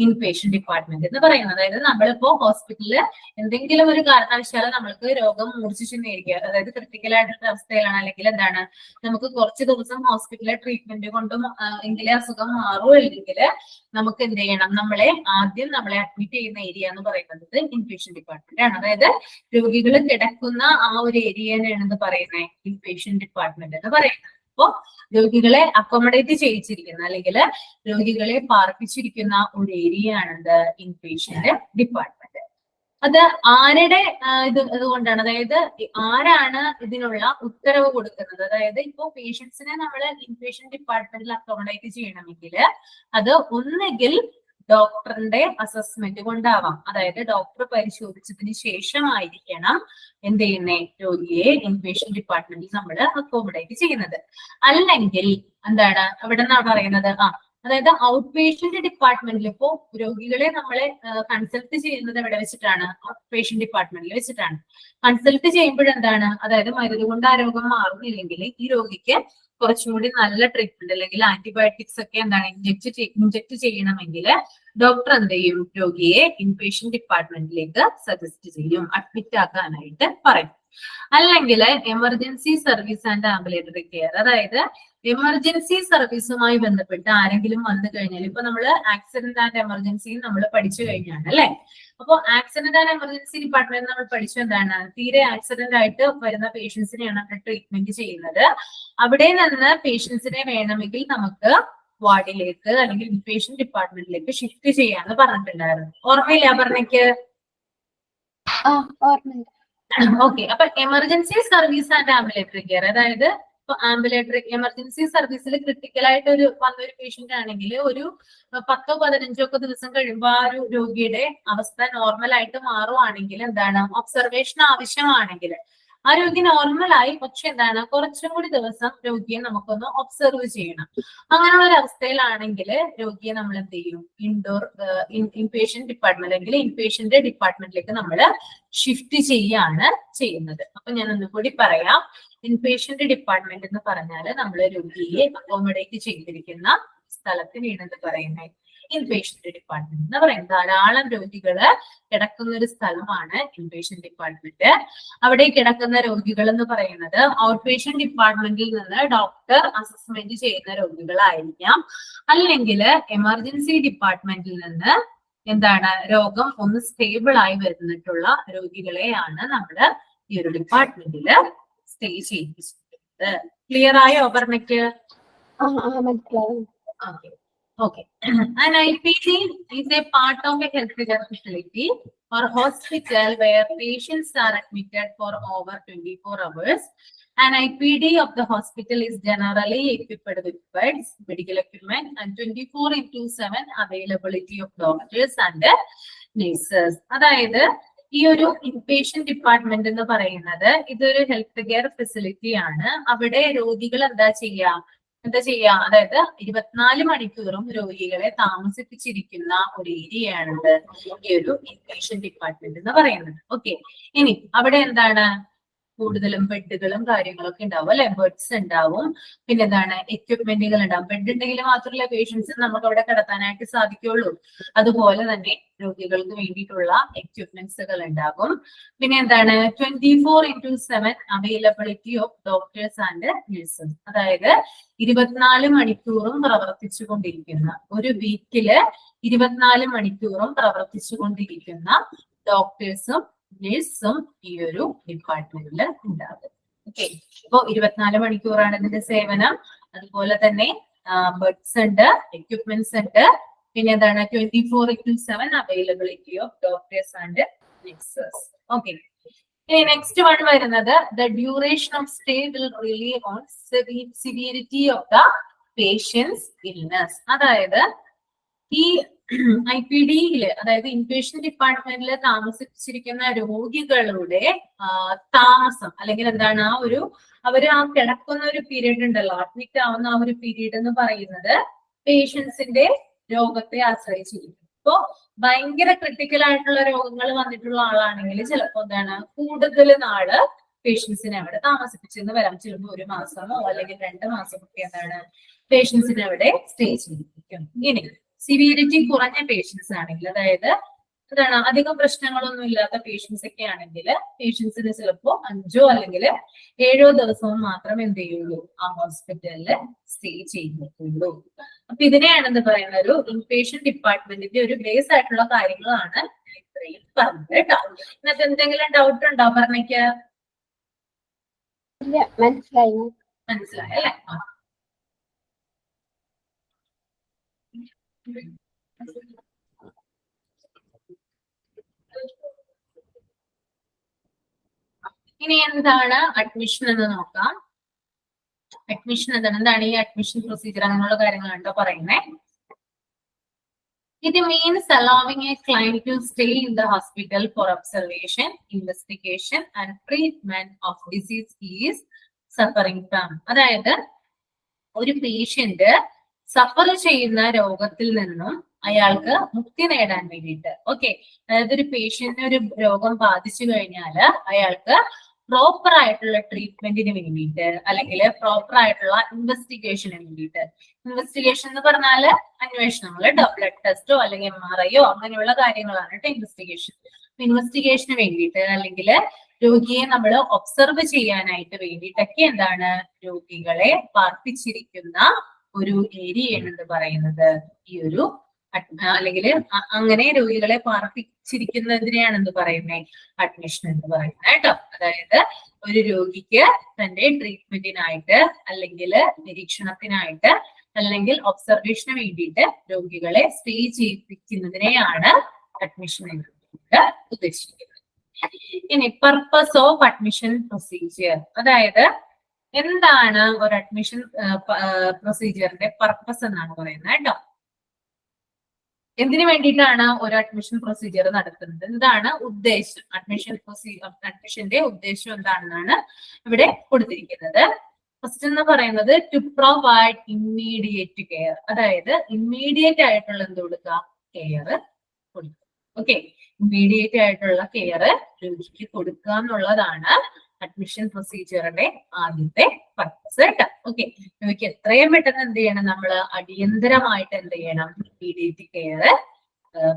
ഇൻ പേഷ്യന്റ് ഡിപ്പാർട്ട്മെന്റ് എന്ന് പറയുന്നത്. അതായത് നമ്മളിപ്പോ ഹോസ്പിറ്റലില് എന്തെങ്കിലും ഒരു കാരണവശാൽ നമ്മൾക്ക് രോഗം മൂർച്ഛിച്ചെന്നിരിക്കുക, അതായത് ക്രിട്ടിക്കൽ ആയിട്ടുള്ള അവസ്ഥയിലാണ്, അല്ലെങ്കിൽ എന്താണ് നമുക്ക് കുറച്ച് ദിവസം ഹോസ്പിറ്റലിലെ ട്രീറ്റ്മെന്റ് കൊണ്ടും എങ്കിലേ അസുഖം മാറുമെങ്കിൽ നമുക്ക് എന്ത് ചെയ്യണം, നമ്മളെ അഡ്മിറ്റ് ചെയ്യുന്ന ഏരിയ എന്ന് പറയുന്നത് ഇൻ പേഷ്യന്റ് ഡിപ്പാർട്ട്മെന്റ് ആണ്. അതായത് രോഗികൾ കിടക്കുന്ന ആ ഒരു ഏരിയയാണ് എന്ത് പറയുന്നത് ഇൻ പേഷ്യന്റ് ഡിപ്പാർട്ട്മെന്റ് എന്ന് പറയുന്നത്. അപ്പോ രോഗികളെ അക്കോമഡേറ്റ് ചെയ്യിച്ചിരിക്കുന്ന അല്ലെങ്കിൽ രോഗികളെ പാർപ്പിച്ചിരിക്കുന്ന ഒരു ഏരിയ ആണെന്ത് ഇൻ പേഷ്യന്റ് ഡിപ്പാർട്ട്മെന്റ്. അത് ആരുടെ ഇതുകൊണ്ടാണ്, അതായത് ആരാണ് ഇതിനുള്ള ഉത്തരവ് കൊടുക്കുന്നത്? അതായത് ഇപ്പോ പേഷ്യൻസിനെ നമ്മൾ ഇൻ പേഷ്യന്റ് ഡിപ്പാർട്ട്മെന്റിൽ അക്കോമഡേറ്റ് ചെയ്യണമെങ്കിൽ അത് ഒന്നുകിൽ ഡോക്ടറിന്റെ അസസ്മെന്റ് കൊണ്ടാവാം, അതായത് ഡോക്ടർ പരിശോധിച്ചതിന് ശേഷമായിരിക്കണം എന്ത് ചെയ്യുന്നേ രോഗിയെ ഇൻപേഷ്യന്റ് ഡിപ്പാർട്ട്മെന്റിൽ നമ്മൾ അക്കോമഡേറ്റ് ചെയ്യുന്നത്. അല്ലെങ്കിൽ എന്താണ് അവിടെ നിന്നാണ് പറയുന്നത് അതായത് ഔട്ട് പേഷ്യന്റ് ഡിപ്പാർട്ട്മെന്റിൽ ഇപ്പോ രോഗികളെ നമ്മളെ കൺസൾട്ട് ചെയ്യുന്നത് എവിടെ വെച്ചിട്ടാണ്? ഔട്ട് പേഷ്യന്റ് ഡിപ്പാർട്ട്മെന്റിൽ വെച്ചിട്ടാണ്. കൺസൾട്ട് ചെയ്യുമ്പോഴെന്താണ്, അതായത് മരുന്ന് കൊണ്ട് ആ രോഗം മാറുന്നില്ലെങ്കിൽ ഈ രോഗിക്ക് കുറച്ചും കൂടി നല്ല ട്രീറ്റ്മെന്റ് അല്ലെങ്കിൽ ആന്റിബയോട്ടിക്സ് ഒക്കെ എന്താണ് ഇഞ്ചെക്ട് ചെയ്യണമെങ്കിൽ ഡോക്ടർ എന്ത് ചെയ്യും, രോഗിയെ ഇൻപേഷ്യന്റ് ഡിപ്പാർട്ട്മെന്റിലേക്ക് സജസ്റ്റ് ചെയ്യും, അഡ്മിറ്റ് ആക്കാനായിട്ട് പറയും. അല്ലെങ്കിൽ emergency service and ambulatory care, അതായത് എമർജൻസി സർവീസുമായി ബന്ധപ്പെട്ട് ആരെങ്കിലും വന്നു കഴിഞ്ഞാൽ, ഇപ്പൊ നമ്മൾ ആക്സിഡന്റ് ആൻഡ് എമർജൻസി നമ്മൾ പഠിച്ചു കഴിഞ്ഞാണ് അല്ലെ. അപ്പൊ ആക്സിഡന്റ് ആൻഡ് എമർജൻസി ഡിപ്പാർട്ട്മെന്റ് നമ്മൾ പഠിച്ചു എന്താണ്, തീരെ ആക്സിഡന്റ് ആയിട്ട് വരുന്ന പേഷ്യൻസിനെയാണ് അവിടെ ട്രീറ്റ്മെന്റ് ചെയ്യുന്നത്. അവിടെ നിന്ന് പേഷ്യൻസിനെ വേണമെങ്കിൽ നമുക്ക് വാർഡിലേക്ക് അല്ലെങ്കിൽ ഇൻപേഷ്യന്റ് ഡിപ്പാർട്ട്മെന്റിലേക്ക് ഷിഫ്റ്റ് ചെയ്യാന്ന് പറഞ്ഞിട്ടുണ്ടായിരുന്നു. ഓർമ്മയില്ല പറഞ്ഞേക്ക്? ഓക്കെ, അപ്പൊ emergency service and ambulatory care, അതായത് ഇപ്പൊ ആംബുലേറ്ററി എമർജൻസി സർവീസിൽ ക്രിട്ടിക്കൽ ആയിട്ട് വന്നൊരു പേഷ്യന്റ് ആണെങ്കിൽ ഒരു 10-15 ദിവസം കഴിയുമ്പോൾ ആ ഒരു രോഗിയുടെ അവസ്ഥ നോർമൽ ആയിട്ട് മാറുവാണെങ്കിൽ എന്താണ്, ഒബ്സർവേഷൻ ആവശ്യമാണെങ്കിൽ ആ രോഗി നോർമലായി, പക്ഷെ എന്താണ് കുറച്ചും കൂടി ദിവസം രോഗിയെ നമുക്കൊന്ന് ഒബ്സർവ് ചെയ്യണം. അങ്ങനെയുള്ള ഒരു അവസ്ഥയിലാണെങ്കിൽ രോഗിയെ നമ്മൾ എന്ത് ചെയ്യും, ഇൻപേഷ്യന്റ് ഡിപ്പാർട്ട്മെന്റ് അല്ലെങ്കിൽ ഇൻപേഷ്യന്റ് ഡിപ്പാർട്ട്മെന്റിലേക്ക് നമ്മൾ ഷിഫ്റ്റ് ചെയ്യാണ് ചെയ്യുന്നത്. അപ്പൊ ഞാൻ ഒന്നുകൂടി പറയാം, ഇൻപേഷ്യന്റ് ഡിപ്പാർട്ട്മെന്റ് എന്ന് പറഞ്ഞാൽ നമ്മൾ രോഗിയെ അക്കോമഡേറ്റ് ചെയ്തിരിക്കുന്ന സ്ഥലത്തിനാണ് എന്ത് പറയുന്നത് ഇൻപേഷ്യന്റ് ഡിപ്പാർട്ട്മെന്റ് എന്ന് പറയുന്നത്. ധാരാളം രോഗികള് കിടക്കുന്ന ഒരു സ്ഥലമാണ് ഇൻപേഷ്യന്റ് ഡിപ്പാർട്ട്മെന്റ്. അവിടെ കിടക്കുന്ന രോഗികൾ എന്ന് പറയുന്നത് ഔട്ട് പേഷ്യന്റ് ഡിപ്പാർട്ട്മെന്റിൽ നിന്ന് ഡോക്ടർ അസസ്മെന്റ് ചെയ്യുന്ന രോഗികളായിരിക്കാം, അല്ലെങ്കിൽ എമർജൻസി ഡിപ്പാർട്ട്മെന്റിൽ നിന്ന് എന്താണ് രോഗം ഒന്ന് സ്റ്റേബിൾ ആയി വരുന്നിട്ടുള്ള രോഗികളെയാണ് നമ്മള് ഈ ഒരു ഡിപ്പാർട്ട്മെന്റില് സ്റ്റേ ചെയ്യിപ്പിച്ചിട്ടുള്ളത്. ക്ലിയർ ആയോ പറഞ്ഞിട്ട്? മനസ്സിലായി. Okay. An IPD is a part of a healthcare facility or hospital where patients are admitted for over 24 hours. An IPD of the hospital is generally equipped with beds, medical equipment, and 24/7 availability of doctors and nurses. അതായത് ഈ ഒരു inpatient department എന്ന് പറയുന്നത് ഇതൊരു health care facility ആണ്. അവിടെ രോഗികൾ എന്താ ചെയ്യാ, അതായത് 24 മണിക്കൂറും രോഗികളെ താമസിപ്പിച്ചിരിക്കുന്ന ഒരു ഏരിയയാണത് ഈ ഒരു ഇൻപേഷ്യന്റ് ഡിപ്പാർട്ട്മെന്റ് എന്ന് പറയുന്നത്. ഓക്കെ, ഇനി അവിടെ എന്താണ് കൂടുതലും ബെഡുകളും കാര്യങ്ങളൊക്കെ ഉണ്ടാവും അല്ലെ, ബെഡ്സ് ഉണ്ടാവും, പിന്നെ എന്താണ് എക്യുപ്മെന്റുകൾ ഉണ്ടാവും. ബെഡ് ഉണ്ടെങ്കിൽ മാത്രമല്ല പേഷ്യൻസ് നമുക്ക് അവിടെ കിടത്താനായിട്ട് സാധിക്കുള്ളൂ. അതുപോലെ തന്നെ രോഗികൾക്ക് വേണ്ടിയിട്ടുള്ള എക്യുപ്മെന്റ്സുകൾ ഉണ്ടാകും. പിന്നെ എന്താണ് 24/7 availability of doctors and nurses, അതായത് 24 മണിക്കൂറും പ്രവർത്തിച്ചു കൊണ്ടിരിക്കുന്ന, ഒരു വീക്കില് 24 മണിക്കൂറും പ്രവർത്തിച്ചു കൊണ്ടിരിക്കുന്ന ഡോക്ടേഴ്സും നഴ്സും ഈ ഒരു ഡിപ്പാർട്ട്മെന്റിൽ ഉണ്ടാകും. ഓക്കെ, അപ്പൊ 24 മണിക്കൂറാണ് ഇതിന്റെ സേവനം. അതുപോലെ തന്നെ ബെഡ്സ് ഉണ്ട്, എക്യുപ്മെന്റ്സ് ഉണ്ട്, പിന്നെ എന്താണ് 24/7 availability of doctors and nurses. Okay, ഇനി നെക്സ്റ്റ് വൺ വരുന്നത് the duration of stay will relieve on severity of the patient's illness. അതായത് ഈ IPD-യില്, അതായത് ഇൻപേഷ്യന്റ് ഡിപ്പാർട്ട്മെന്റിൽ താമസിച്ചിരിക്കുന്ന രോഗികളുടെ താമസം അല്ലെങ്കിൽ എന്താണ് അവര് ആ കിടക്കുന്ന ഒരു പീരീഡ് ഉണ്ടല്ലോ, അഡ്മിറ്റ് ആവുന്ന ആ ഒരു പീരീഡ് എന്ന് പറയുന്നത് പേഷ്യൻസിന്റെ രോഗത്തെ ആശ്രയിച്ചിരിക്കും. ഇപ്പോ ഭയങ്കര ക്രിട്ടിക്കൽ ആയിട്ടുള്ള രോഗങ്ങൾ വന്നിട്ടുള്ള ആളാണെങ്കിൽ ചിലപ്പോ എന്താണ് കൂടുതൽ നാള് പേഷ്യൻസിനെ അവിടെ താമസിപ്പിച്ചെന്ന് വരാം. ചിലപ്പോൾ 1 മാസമോ അല്ലെങ്കിൽ 2 മാസമൊക്കെ എന്താണ് പേഷ്യൻസിനെ അവിടെ സ്റ്റേ ചെയ്യിപ്പിക്കും. ഇനി സിവിയറിറ്റി കുറഞ്ഞ പേഷ്യൻസ് ആണെങ്കിൽ, അതായത് എന്താണ് അധികം പ്രശ്നങ്ങളൊന്നും ഇല്ലാത്ത പേഷ്യൻസ് ഒക്കെ ആണെങ്കിൽ പേഷ്യൻസിന് ചിലപ്പോ 5 അല്ലെങ്കിൽ 7 ദിവസവും മാത്രം എന്ത് ചെയ്യുള്ളൂ, ആ ഹോസ്പിറ്റലിൽ സ്റ്റേ ചെയ്യുന്നുള്ളൂ. അപ്പൊ ഇതിനെയാണ് എന്ത് പറയുന്ന ഒരു ഇൻപേഷ്യന്റ് ഡിപ്പാർട്ട്മെന്റിന്റെ ഒരു ബേസ് ആയിട്ടുള്ള കാര്യങ്ങളാണ് ഇത്രയും പറഞ്ഞത് കേട്ടോ. ഇന്നത്തെ എന്തെങ്കിലും ഡൗട്ട് ഉണ്ടോ പറഞ്ഞേക്ക്? മനസ്സിലായി അല്ലെ? ഇനി എന്താണ് അഡ്മിഷൻ എന്ന് നോക്കാം. അഡ്മിഷൻ എന്താണ് ഈ അഡ്മിഷൻ പ്രൊസീജിയർ, അങ്ങനെയുള്ള കാര്യങ്ങളുണ്ടോ പറയുന്നത്. It means allowing a client to stay in the hospital for observation, investigation and treatment of disease he is suffering from. അതായത് ഒരു പേഷ്യന്റ് സഫർ ചെയ്യുന്ന രോഗത്തിൽ നിന്നും അയാൾക്ക് മുക്തി നേടാൻ വേണ്ടിയിട്ട്, ഓക്കെ, അതായത് ഒരു പേഷ്യന്റിന് ഒരു രോഗം ബാധിച്ചു കഴിഞ്ഞാൽ അയാൾക്ക് പ്രോപ്പർ ആയിട്ടുള്ള ട്രീറ്റ്മെന്റിന് വേണ്ടിയിട്ട് അല്ലെങ്കിൽ പ്രോപ്പർ ആയിട്ടുള്ള ഇൻവെസ്റ്റിഗേഷന് വേണ്ടിയിട്ട്, ഇൻവെസ്റ്റിഗേഷൻ എന്ന് പറഞ്ഞാല് അന്വേഷണങ്ങൾ കേട്ടോ, ബ്ലഡ് ടെസ്റ്റോ അല്ലെങ്കിൽ MRI-യോ അങ്ങനെയുള്ള കാര്യങ്ങളാണ് കേട്ടോ ഇൻവെസ്റ്റിഗേഷൻ. ഇൻവെസ്റ്റിഗേഷന് വേണ്ടിയിട്ട് അല്ലെങ്കിൽ രോഗിയെ നമ്മൾ ഒബ്സർവ് ചെയ്യാനായിട്ട് വേണ്ടിയിട്ടൊക്കെ എന്താണ് രോഗികളെ പാർപ്പിച്ചിരിക്കുന്ന ഒരു ഏരിയയാണ് എന്ന് പറയുന്നത് ഈ ഒരു അല്ലെങ്കിൽ അങ്ങനെ രോഗികളെ പാർപ്പിച്ചിരിക്കുന്നതിനെയാണ് എന്ത് പറയുന്നത് അഡ്മിഷൻ എന്ന് പറയുന്നത് കേട്ടോ. അതായത് ഒരു രോഗിക്ക് തന്റെ ട്രീറ്റ്മെന്റിനായിട്ട് അല്ലെങ്കിൽ നിരീക്ഷണത്തിനായിട്ട് അല്ലെങ്കിൽ ഒബ്സർവേഷന് വേണ്ടിയിട്ട് രോഗികളെ സ്റ്റേ ചെയ്യിപ്പിക്കുന്നതിനെയാണ് അഡ്മിഷൻ എന്ന് ഉദ്ദേശിക്കുന്നത്. ഇനി പർപ്പസ് ഓഫ് അഡ്മിഷൻ പ്രൊസീജിയർ, അതായത് എന്താണ് ഒരു അഡ്മിഷൻ പ്രൊസീജിയറിന്റെ പർപ്പസ് എന്നാണ് പറയുന്നത് കേട്ടോ. എന്തിനു വേണ്ടിയിട്ടാണ് ഒരു അഡ്മിഷൻ പ്രൊസീജിയർ നടത്തുന്നത്, എന്താണ് ഉദ്ദേശം, അഡ്മിഷന്റെ ഉദ്ദേശം എന്താണെന്നാണ് ഇവിടെ കൊടുത്തിരിക്കുന്നത്. ഫസ്റ്റ് എന്ന് പറയുന്നത് ടു പ്രൊവൈഡ് ഇമ്മീഡിയറ്റ് കെയർ, അതായത് ഇമ്മീഡിയറ്റ് ആയിട്ടുള്ള എന്ത് കൊടുക്കുക, കെയർ കൊടുക്കുക. ഓക്കെ, ഇമ്മീഡിയറ്റ് ആയിട്ടുള്ള കെയർ രോഗിക്ക് കൊടുക്കുക എന്നുള്ളതാണ് അഡ്മിഷൻ പ്രൊസീജിയറിന്റെ ആദ്യത്തെ പർപ്പസ് കേട്ടോ. ഓക്കെ, നമുക്ക് എത്രയും പെട്ടെന്ന് എന്ത് ചെയ്യണം, നമ്മൾ അടിയന്തരമായിട്ട് എന്ത് ചെയ്യണം, ഇമ്മീഡിയറ്റ് കെയർ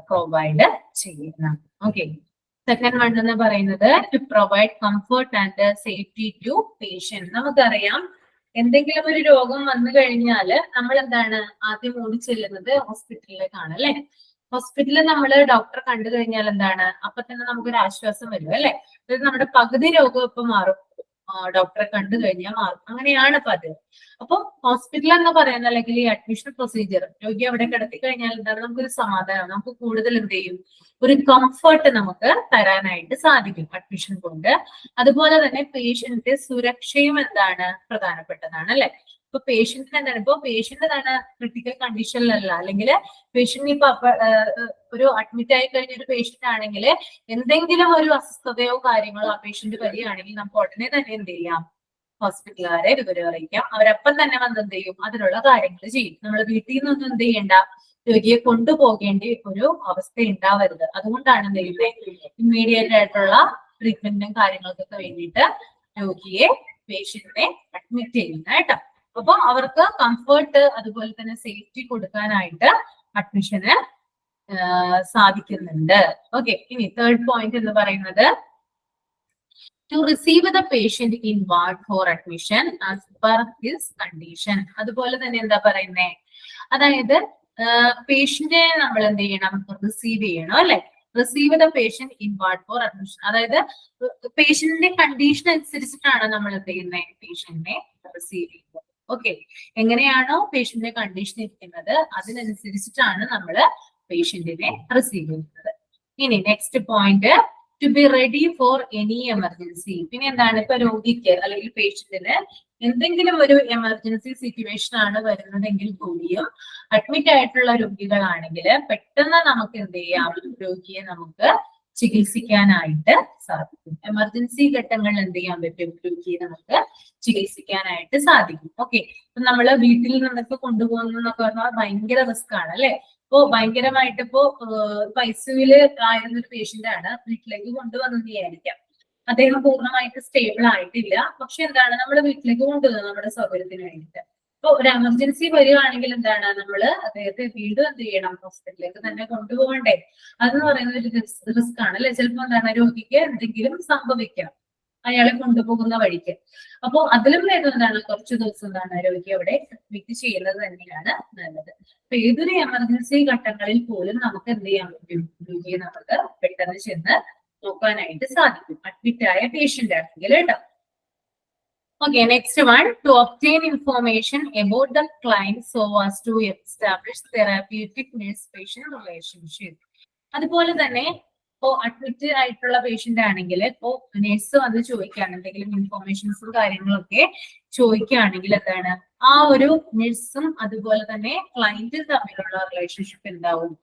പ്രൊവൈഡ് ചെയ്യണം. ഓക്കെ, സെക്കൻഡ് വൺ എന്ന് പറയുന്നത് to provide comfort and safety to patient. നമുക്കറിയാം എന്തെങ്കിലും ഒരു രോഗം വന്നു കഴിഞ്ഞാൽ നമ്മൾ എന്താണ് ആദ്യം ഓടി ചെല്ലുന്നത് ഹോസ്പിറ്റലിലേക്കാണ് അല്ലെ. ഹോസ്പിറ്റലിൽ നമ്മൾ ഡോക്ടറെ കണ്ടു കഴിഞ്ഞാൽ എന്താണ് അപ്പൊ തന്നെ നമുക്കൊരു ആശ്വാസം വരും അല്ലെ. അതായത് നമ്മുടെ പകുതി രോഗം ഇപ്പൊ ഡോക്ടറെ കണ്ടു കഴിഞ്ഞാൽ മാറും. അങ്ങനെയാണ് പതിവ്. അപ്പൊ ഹോസ്പിറ്റൽ എന്ന് പറയുന്ന അല്ലെങ്കിൽ ഈ അഡ്മിഷൻ പ്രൊസീജിയർ, രോഗി അവിടെ കിടത്തി കഴിഞ്ഞാൽ എന്താണ് നമുക്കൊരു സമാധാനം, നമുക്ക് കൂടുതൽ എന്ത് ചെയ്യും, ഒരു കംഫർട്ട് നമുക്ക് തരാനായിട്ട് സാധിക്കും അഡ്മിഷൻ കൊണ്ട്. അതുപോലെ തന്നെ പേഷ്യന്റ് സുരക്ഷയും എന്താണ് പ്രധാനപ്പെട്ടതാണ് അല്ലെ. ഇപ്പൊ പേഷ്യന്റിന് എന്താണ്, ഇപ്പൊ പേഷ്യന്റ് എന്താണ് ക്രിട്ടിക്കൽ കണ്ടീഷനിലല്ല, അല്ലെങ്കിൽ പേഷ്യന്റ് ഇപ്പൊ ഒരു അഡ്മിറ്റ് ആയി കഴിഞ്ഞ ഒരു പേഷ്യന്റ് ആണെങ്കിൽ എന്തെങ്കിലും ഒരു അസ്വസ്ഥതയോ കാര്യങ്ങളോ ആ പേഷ്യന്റ് വരികയാണെങ്കിൽ നമുക്ക് ഉടനെ തന്നെ എന്ത് ചെയ്യാം, ഹോസ്പിറ്റലുകാരെ വിവരം അറിയിക്കാം. അവരപ്പം തന്നെ വന്ന് എന്ത് ചെയ്യും, അതിനുള്ള കാര്യങ്ങൾ ചെയ്യും. നമ്മൾ വീട്ടിൽ നിന്നൊന്നും എന്ത് ചെയ്യണ്ട, രോഗിയെ കൊണ്ടുപോകേണ്ട ഒരു അവസ്ഥ ഉണ്ടാവരുത്. അതുകൊണ്ടാണ് എന്ത് ചെയ്യുന്നത്, ഇമ്മീഡിയറ്റ് ആയിട്ടുള്ള ട്രീറ്റ്മെന്റിനും കാര്യങ്ങൾക്കൊക്കെ വേണ്ടിയിട്ട് രോഗിയെ, പേഷ്യന്റിനെ അഡ്മിറ്റ് ചെയ്യുന്നത് കേട്ടോ. അപ്പൊ അവർക്ക് കംഫർട്ട് അതുപോലെ തന്നെ സേഫ്റ്റി കൊടുക്കാനായിട്ട് അഡ്മിഷന് സാധിക്കുന്നുണ്ട്. ഓക്കെ, ഇനി തേർഡ് പോയിന്റ് എന്ന് പറയുന്നത് to receive the patient in ward for admission as per his condition. അതുപോലെ തന്നെ എന്താ പറയുന്നേ, അതായത് പേഷ്യന്റിനെ നമ്മൾ എന്ത് ചെയ്യണം, റിസീവ് ചെയ്യണം അല്ലെ. Receive the patient in ward for admission, അതായത് പേഷ്യന്റിന്റെ കണ്ടീഷൻ അനുസരിച്ചിട്ടാണ് നമ്മൾ എന്ത് ചെയ്യുന്നത്, പേഷ്യന്റിനെ റിസീവ് ചെയ്യുന്നത്. ഓക്കെ, എങ്ങനെയാണോ പേഷ്യന്റിന്റെ കണ്ടീഷൻ ഇരിക്കുന്നത് അതിനനുസരിച്ചിട്ടാണ് നമ്മൾ പേഷ്യന്റിനെ റിസീവ് ചെയ്യുന്നത്. ഇനി next point, to be ready for any emergency. പിന്നെ എന്താണ്, ഇപ്പൊ രോഗിക്ക് അല്ലെങ്കിൽ പേഷ്യന്റിന് എന്തെങ്കിലും ഒരു എമർജൻസി സിറ്റുവേഷൻ ആണ് വരുന്നതെങ്കിൽ കൂടിയും അഡ്മിറ്റ് ആയിട്ടുള്ള രോഗികളാണെങ്കിൽ പെട്ടെന്ന് നമുക്ക് എന്ത് ചെയ്യാം, രോഗിയെ നമുക്ക് ചികിത്സിക്കാനായിട്ട് സാധിക്കും. എമർജൻസി ഘട്ടങ്ങളിൽ എന്ത് ചെയ്യാൻ പറ്റും, രോഗിയെ നമുക്ക് ചികിത്സിക്കാനായിട്ട് സാധിക്കും. ഓക്കെ, ഇപ്പൊ നമ്മള് വീട്ടിൽ നിന്നൊക്കെ കൊണ്ടുപോകുന്നതൊക്കെ പറഞ്ഞാൽ ഭയങ്കര റിസ്ക് ആണ് അല്ലെ. ഇപ്പോ ഭയങ്കരമായിട്ട് ഇപ്പോ ഐസിയുവില് ആയിരുന്ന ഒരു പേഷ്യന്റ് ആണ്, വീട്ടിലേക്ക് കൊണ്ടുവന്നെന്ന് വിചാരിക്കാം. അദ്ദേഹം പൂർണ്ണമായിട്ട് സ്റ്റേബിൾ ആയിട്ടില്ല, പക്ഷെ എന്താണ്, നമ്മൾ വീട്ടിലേക്ക് കൊണ്ടുവന്നത് നമ്മുടെ സൗകര്യത്തിന് വേണ്ടിയിട്ട്. ഇപ്പൊ ഒരു എമർജൻസി വരികയാണെങ്കിൽ എന്താണ്, നമ്മള് അദ്ദേഹത്തെ വീണ്ടും എന്ത് ചെയ്യണം, ഹോസ്പിറ്റലിലേക്ക് തന്നെ കൊണ്ടുപോകണ്ടേ. അതെന്ന് പറയുന്നത് ഒരു റിസ്ക് ആണ് അല്ലെ. ചിലപ്പോ എന്താണ്, രോഗിക്ക് എന്തെങ്കിലും സംഭവിക്കാം അയാളെ കൊണ്ടുപോകുന്ന വഴിക്ക്. അപ്പൊ അതിലും വേഗം എന്താണ്, കുറച്ചു ദിവസം എന്താണ് രോഗി അവിടെ അഡ്മിറ്റ് ചെയ്യുന്നത് തന്നെയാണ് നല്ലത്. അപ്പൊ ഏതൊരു എമർജൻസി ഘട്ടങ്ങളിൽ പോലും നമുക്ക് എന്ത് ചെയ്യാൻ പറ്റും, രോഗിയെ നമുക്ക് പെട്ടെന്ന് ചെന്ന് നോക്കാനായിട്ട് സാധിക്കും, അഡ്മിറ്റ് ആയ പേഷ്യന്റ് ആണെങ്കിൽ കേട്ടോ. Okay, next one, to obtain information about the client so as to establish therapeutic nurse-patient relationship. അതുപോലെ തന്നെ ഇപ്പോ അഡ്മിറ്റ് ആയിട്ടുള്ള പേഷ്യന്റ് ആണെങ്കിൽ ഇപ്പോ നഴ്സ് വന്ന് ചോദിക്കുകയാണ്, എന്തെങ്കിലും ഇൻഫോർമേഷൻസും കാര്യങ്ങളൊക്കെ ചോദിക്കുകയാണെങ്കിൽ എന്താണ്, ആ ഒരു നഴ്സും അതുപോലെ തന്നെ ക്ലയന്റും തമ്മിലുള്ള റിലേഷൻഷിപ്പ് എന്താവും,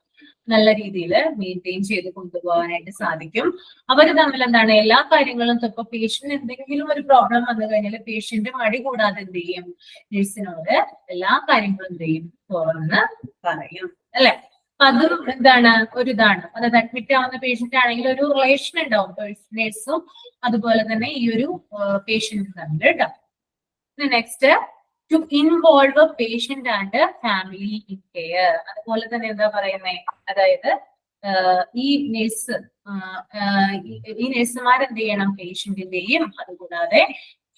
നല്ല രീതിയിൽ മെയിൻറ്റെയിൻ ചെയ്ത് കൊണ്ടുപോകാനായിട്ട് സാധിക്കും. അവർ തമ്മിൽ എന്താണ്, എല്ലാ കാര്യങ്ങളും ഇപ്പൊ പേഷ്യന്റ് എന്തെങ്കിലും ഒരു പ്രോബ്ലം വന്നു കഴിഞ്ഞാൽ പേഷ്യന്റ് മടി കൂടാതെ എന്ത് ചെയ്യും, നഴ്സിനോട് എല്ലാ കാര്യങ്ങളും എന്ത് ചെയ്യും, തുറന്ന് പറയും അല്ലെ. അപ്പൊ അതും എന്താണ്, ഒരു ഇതാണ്. അതായത് അഡ്മിറ്റ് ആവുന്ന പേഷ്യന്റ് ആണെങ്കിൽ ഒരു റിലേഷൻ ഉണ്ടാവും നഴ്സും അതുപോലെ തന്നെ ഈ ഒരു പേഷ്യന്റ് തമ്മിൽ കേട്ടോ. Next, to involve patient and family in care. അതുപോലെ തന്നെ എന്താ പറയുന്നത്, അതായത് ഈ നഴ്സ് ഈ നഴ്സുമാർ എന്ത് ചെയ്യണം, പേഷ്യന്റിന്റെയും അതുകൂടാതെ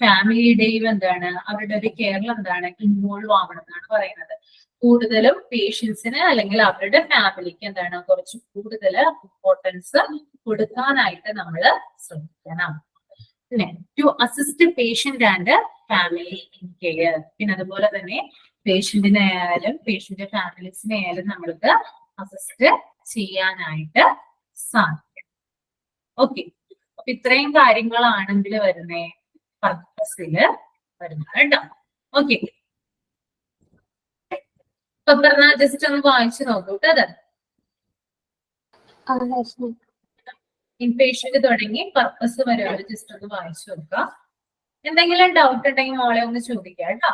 ഫാമിലിയുടെയും എന്താണ്, അവരുടെ ഒരു കെയറിൽ എന്താണ്, ഇൻവോൾവ് ആവണം എന്നാണ് പറയുന്നത്. കൂടുതലും പേഷ്യൻസിന് അല്ലെങ്കിൽ അവരുടെ ഫാമിലിക്ക് എന്താണ്, കുറച്ച് കൂടുതൽ ഇമ്പോർട്ടൻസ് കൊടുക്കാനായിട്ട് നമ്മൾ ശ്രമിക്കണം. പിന്നെ to assist patient and family in care. പിന്നെ അതുപോലെ തന്നെ പേഷ്യന്റിനെ ആയാലും പേഷ്യന്റ് ഫാമിലീസിനെ ആയാലും നമ്മൾക്ക് അസിസ്റ്റ് ചെയ്യാനായിട്ട് സാധിക്കും. ഓക്കെ, അപ്പൊ ഇത്രയും കാര്യങ്ങളാണെങ്കിൽ വരുന്നേ പർപ്പസില് വരുന്നത് കേട്ടോ. ഓക്കെ, അപ്പൊ പറഞ്ഞ ജസ്റ്റ് ഒന്ന് വായിച്ചു നോക്കൂ കേട്ടോ. അത് ഇൻപേഷ്യന്റ് തുടങ്ങി പർപ്പസ് വരെ ജസ്റ്റ് ഒന്ന് വായിച്ചു നോക്കുക. എന്തെങ്കിലും ഡൗട്ട് ഉണ്ടെങ്കിൽ മോളെ ഒന്ന് ചോദിക്കാം കേട്ടോ.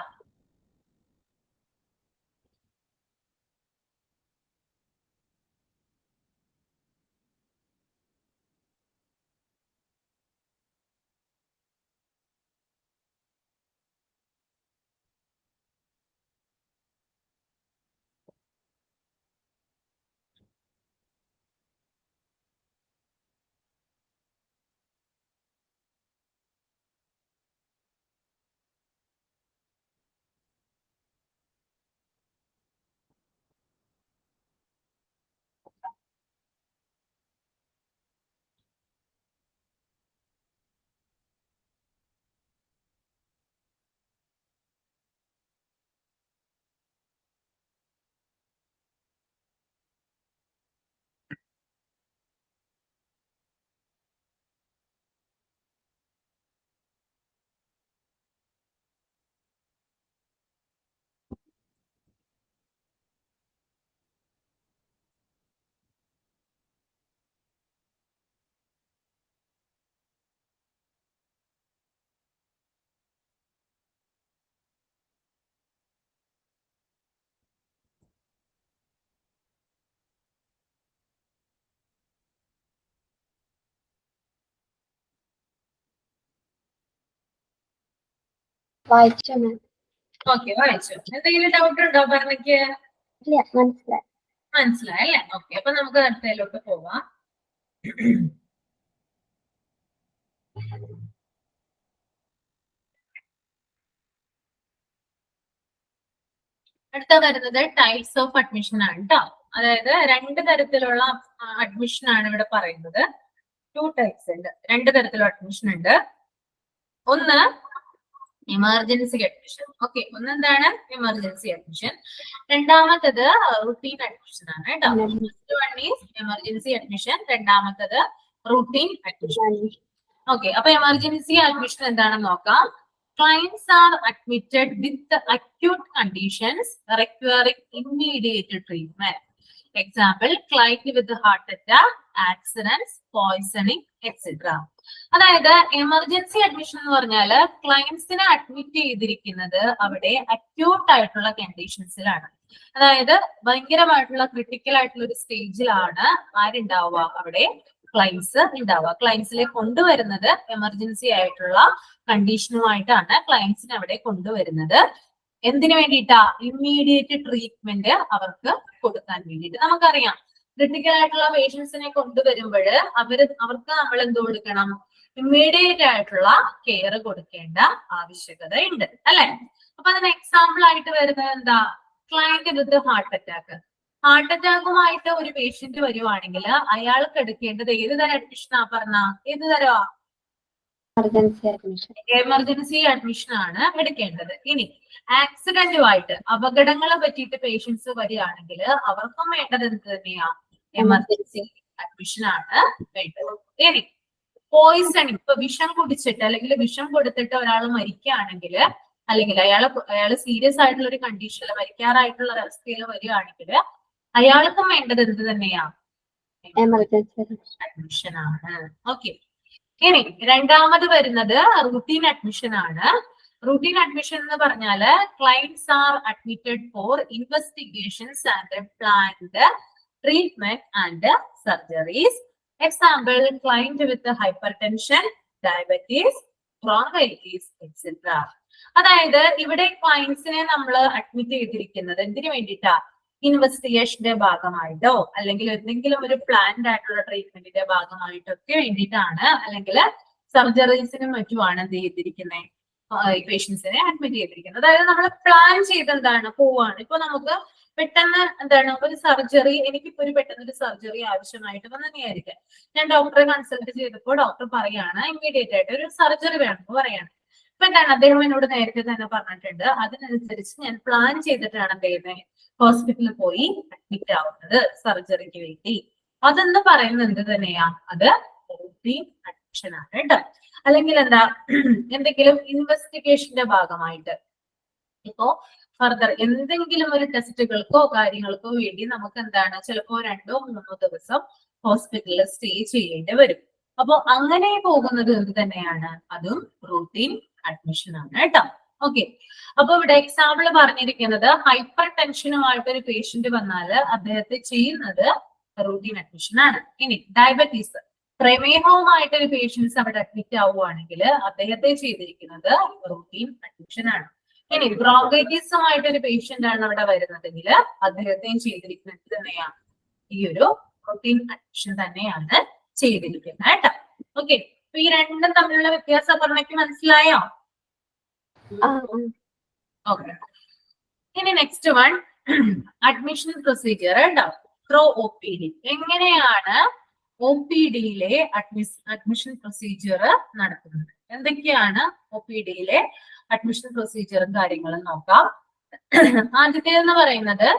വായിച്ചു മാം. ഓക്കെ, വായിച്ചു. എന്തെങ്കിലും ഡൗട്ട് ഉണ്ടോ പറഞ്ഞിക്ക്? ഇല്ല, മനസ്സിലായി. മനസ്സിലായല്ലേ? ഓക്കെ, അപ്പൊ നമുക്ക് അടുത്തതിലോട്ട് പോവാം. അടുത്ത വരുന്നത് ടൈപ്സ് ഓഫ് അഡ്മിഷൻ ആണ് കേട്ടോ. അതായത് രണ്ട് തരത്തിലുള്ള അഡ്മിഷൻ ആണ് ഇവിടെ പറയുന്നത്. 2 ടൈപ്സ് ഉണ്ട്, രണ്ട് തരത്തിലുള്ള അഡ്മിഷൻ ഉണ്ട്. ഒന്ന് എമർജൻസി അഡ്മിഷൻ. ഓക്കെ, ഒന്ന് എന്താണ് എമർജൻസി അഡ്മിഷൻ, രണ്ടാമത്തത് റുട്ടീൻ അഡ്മിഷൻ ആണ് കേട്ടോ. First one is emergency admission, രണ്ടാമത്തത് റുട്ടീൻ അഡ്മിഷൻ. ഓക്കെ, അപ്പൊ എമർജൻസി അഡ്മിഷൻ എന്താണെന്ന് നോക്കാം. Clients are admitted with acute conditions requiring immediate treatment. Example, client with heart attack, accidents, poisoning, etc. അതായത് emergency admission എന്ന് പറഞ്ഞാൽ ക്ലയൻസിനെ admit ചെയ്തിരിക്കുന്നത് അവിടെ അക്യൂട്ട് ആയിട്ടുള്ള കണ്ടീഷൻസിലാണ്. അതായത് ഭയങ്കരമായിട്ടുള്ള ക്രിട്ടിക്കൽ ആയിട്ടുള്ള ഒരു സ്റ്റേജിലാണ് ആരുണ്ടാവുക, അവിടെ ക്ലയൻസ് ഉണ്ടാവുക. ക്ലയൻസിലെ കൊണ്ടുവരുന്നത് എമർജൻസി ആയിട്ടുള്ള കണ്ടീഷനുമായിട്ടാണ് ക്ലയൻസിനെ അവിടെ കൊണ്ടുവരുന്നത്. എന്തിനു വേണ്ടിയിട്ടാ? ഇമ്മീഡിയറ്റ് ട്രീറ്റ്മെന്റ് അവർക്ക് കൊടുക്കാൻ വേണ്ടിയിട്ട്. നമുക്കറിയാം, ക്രിട്ടിക്കൽ ആയിട്ടുള്ള പേഷ്യൻസിനെ കൊണ്ടുവരുമ്പോൾ അവർക്ക് നമ്മൾ എന്ത് കൊടുക്കണം? ഇമ്മീഡിയറ്റ് ആയിട്ടുള്ള കെയർ കൊടുക്കേണ്ട ആവശ്യകത ഉണ്ട്, അല്ലെ? അപ്പൊ അതിന് എക്സാമ്പിൾ ആയിട്ട് വരുന്നത് എന്താ? ക്ലയന്റ് വിത്ത് ഹാർട്ട് അറ്റാക്ക്. ഹാർട്ട് അറ്റാക്കുമായിട്ട് ഒരു പേഷ്യന്റ് വരുവാണെങ്കിൽ അയാൾക്ക് എടുക്കേണ്ടത് ഏത് തരം അഡ്മിഷനാ പറഞ്ഞ? ഏത് തരമാ? എമർജൻസി അഡ്മിഷൻ ആണ് എടുക്കേണ്ടത്. ഇനി ആക്സിഡന്റുമായിട്ട് അപകടങ്ങളെ പറ്റിയിട്ട് പേഷ്യൻസ് വരികയാണെങ്കിൽ അവർക്കും വേണ്ടത് എന്ത് തന്നെയാ? എമർജൻസി അഡ്മിഷൻ ആണ് വേണ്ടത്. ഇനി പോയിസണിങ്, ഇപ്പൊ വിഷം കുടിച്ചിട്ട് അല്ലെങ്കിൽ വിഷം കൊടുത്തിട്ട് ഒരാൾ മരിക്കുകയാണെങ്കിൽ, അല്ലെങ്കിൽ അയാള് സീരിയസ് ആയിട്ടുള്ള ഒരു കണ്ടീഷനിൽ മരിക്കാറായിട്ടുള്ള ഒരവസ്ഥയിൽ വരികയാണെങ്കിൽ അയാൾക്കും വേണ്ടത് എന്ത് തന്നെയാ? എമർജൻസി അഡ്മിഷൻ ആണ്. ഓക്കെ, ഇനി രണ്ടാമത് വരുന്നത് റുട്ടീൻ അഡ്മിഷൻ ആണ്. റുട്ടീൻ അഡ്മിഷൻ എന്ന് പറഞ്ഞാല് clients are admitted for investigations and planned treatment and surgeries. Example, client with hypertension, diabetes, bronchitis, etcetera. അതായത് ഇവിടെ ക്ലയൻസിനെ നമ്മൾ അഡ്മിറ്റ് ചെയ്തിരിക്കുന്നത് എന്തിനു വേണ്ടിയിട്ടാ? ഇൻവെസ്റ്റിഗേഷന്റെ ഭാഗമായിട്ടോ അല്ലെങ്കിൽ എന്തെങ്കിലും ഒരു പ്ലാൻഡ് ആയിട്ടുള്ള ട്രീറ്റ്മെന്റിന്റെ ഭാഗമായിട്ടൊക്കെ വേണ്ടിയിട്ടാണ്, അല്ലെങ്കിൽ സർജറീസിനും മറ്റുമാണ് എന്ത് ചെയ്തിരിക്കുന്നത്? പേഷ്യൻസിനെ അഡ്മിറ്റ് ചെയ്തിരിക്കുന്നത്. അതായത് നമ്മൾ പ്ലാൻ ചെയ്ത് എന്താണ് പോവാണ്. ഇപ്പൊ നമുക്ക് പെട്ടെന്ന് എന്താണ് ഒരു സർജറി, എനിക്കിപ്പോ പെട്ടെന്ന് ഒരു സർജറി ആവശ്യമായിട്ട് വന്നെന്നിരിക്കാം. ഞാൻ ഡോക്ടറെ കൺസൾട്ട് ചെയ്തപ്പോൾ ഡോക്ടർ പറയാണ് ഇമ്മീഡിയറ്റ് ആയിട്ട് ഒരു സർജറി വേണമെന്ന് പറയാണ്. ഇപ്പൊ എന്താണ് അദ്ദേഹം എന്നോട് നേരത്തെ തന്നെ പറഞ്ഞിട്ടുണ്ട്, അതിനനുസരിച്ച് ഞാൻ പ്ലാൻ ചെയ്തിട്ടാണ് എന്ത് ചെയ്യുന്നത്? ഹോസ്പിറ്റലിൽ പോയി അഡ്മിറ്റ് ആവുന്നത് സർജറിക്ക് വേണ്ടി. അതെന്ന് പറയുന്നത് എന്ത് തന്നെയാ? അത് റൂട്ടീൻ അഡ്മിഷൻ ആണ് കേട്ടോ. അല്ലെങ്കിൽ എന്താ, എന്തെങ്കിലും ഇൻവെസ്റ്റിഗേഷന്റെ ഭാഗമായിട്ട് ഇപ്പോ ഫർദർ എന്തെങ്കിലും ഒരു ടെസ്റ്റുകൾക്കോ കാര്യങ്ങൾക്കോ വേണ്ടി നമുക്ക് എന്താണ് ചിലപ്പോ 2 or 3 ദിവസം ഹോസ്പിറ്റലിൽ സ്റ്റേ ചെയ്യേണ്ടി വരും. അപ്പൊ അങ്ങനെ പോകുന്നത് എന്ത് തന്നെയാണ്? അതും റൂട്ടീൻ അഡ്മിഷൻ ആണ് കേട്ടോ. ഓക്കെ, അപ്പൊ ഇവിടെ എക്സാമ്പിൾ പറഞ്ഞിരിക്കുന്നത് ഹൈപ്പർ ടെൻഷനുമായിട്ട് ഒരു പേഷ്യന്റ് വന്നാൽ അദ്ദേഹത്തെ ചെയ്യുന്നത് റൂട്ടീൻ അഡ്മിഷൻ ആണ്. ഇനി ഡയബറ്റീസ്, പ്രമേഹവുമായിട്ട് ഒരു പേഷ്യൻസ് അവിടെ അഡ്മിറ്റ് ആവുകയാണെങ്കിൽ അദ്ദേഹത്തെ ചെയ്തിരിക്കുന്നത് റൂട്ടീൻ അഡ്മിഷൻ ആണ്. ഇനി ബ്രോങ്കൈറ്റിസുമായിട്ട് ഒരു പേഷ്യന്റ് ആണ് അവിടെ വരുന്നതെങ്കിൽ അദ്ദേഹത്തെയും ചെയ്തിരിക്കുന്നത് തന്നെയാണ് ഈ ഒരു റൂട്ടീൻ അഡ്മിഷൻ തന്നെയാണ് ചെയ്തിരിക്കുന്നത് കേട്ടോ. ഓക്കെ, അപ്പൊ ഈ രണ്ടും തമ്മിലുള്ള വ്യത്യാസം പറഞ്ഞിട്ട് മനസ്സിലായോ? ഓക്കെ, ഇനി നെക്സ്റ്റ് വൺ അഡ്മിഷൻ പ്രൊസീജിയർ ഉണ്ടാവും. Throw OPD. എങ്ങനെയാണ് OPD-യിലെ അഡ്മിഷൻ പ്രൊസീജിയർ നടത്തുന്നത്? എന്തൊക്കെയാണ് OPD-യിലെ അഡ്മിഷൻ പ്രൊസീജിയറും കാര്യങ്ങളും നോക്കാം. ആദ്യത്തേതെന്ന് പറയുന്നത്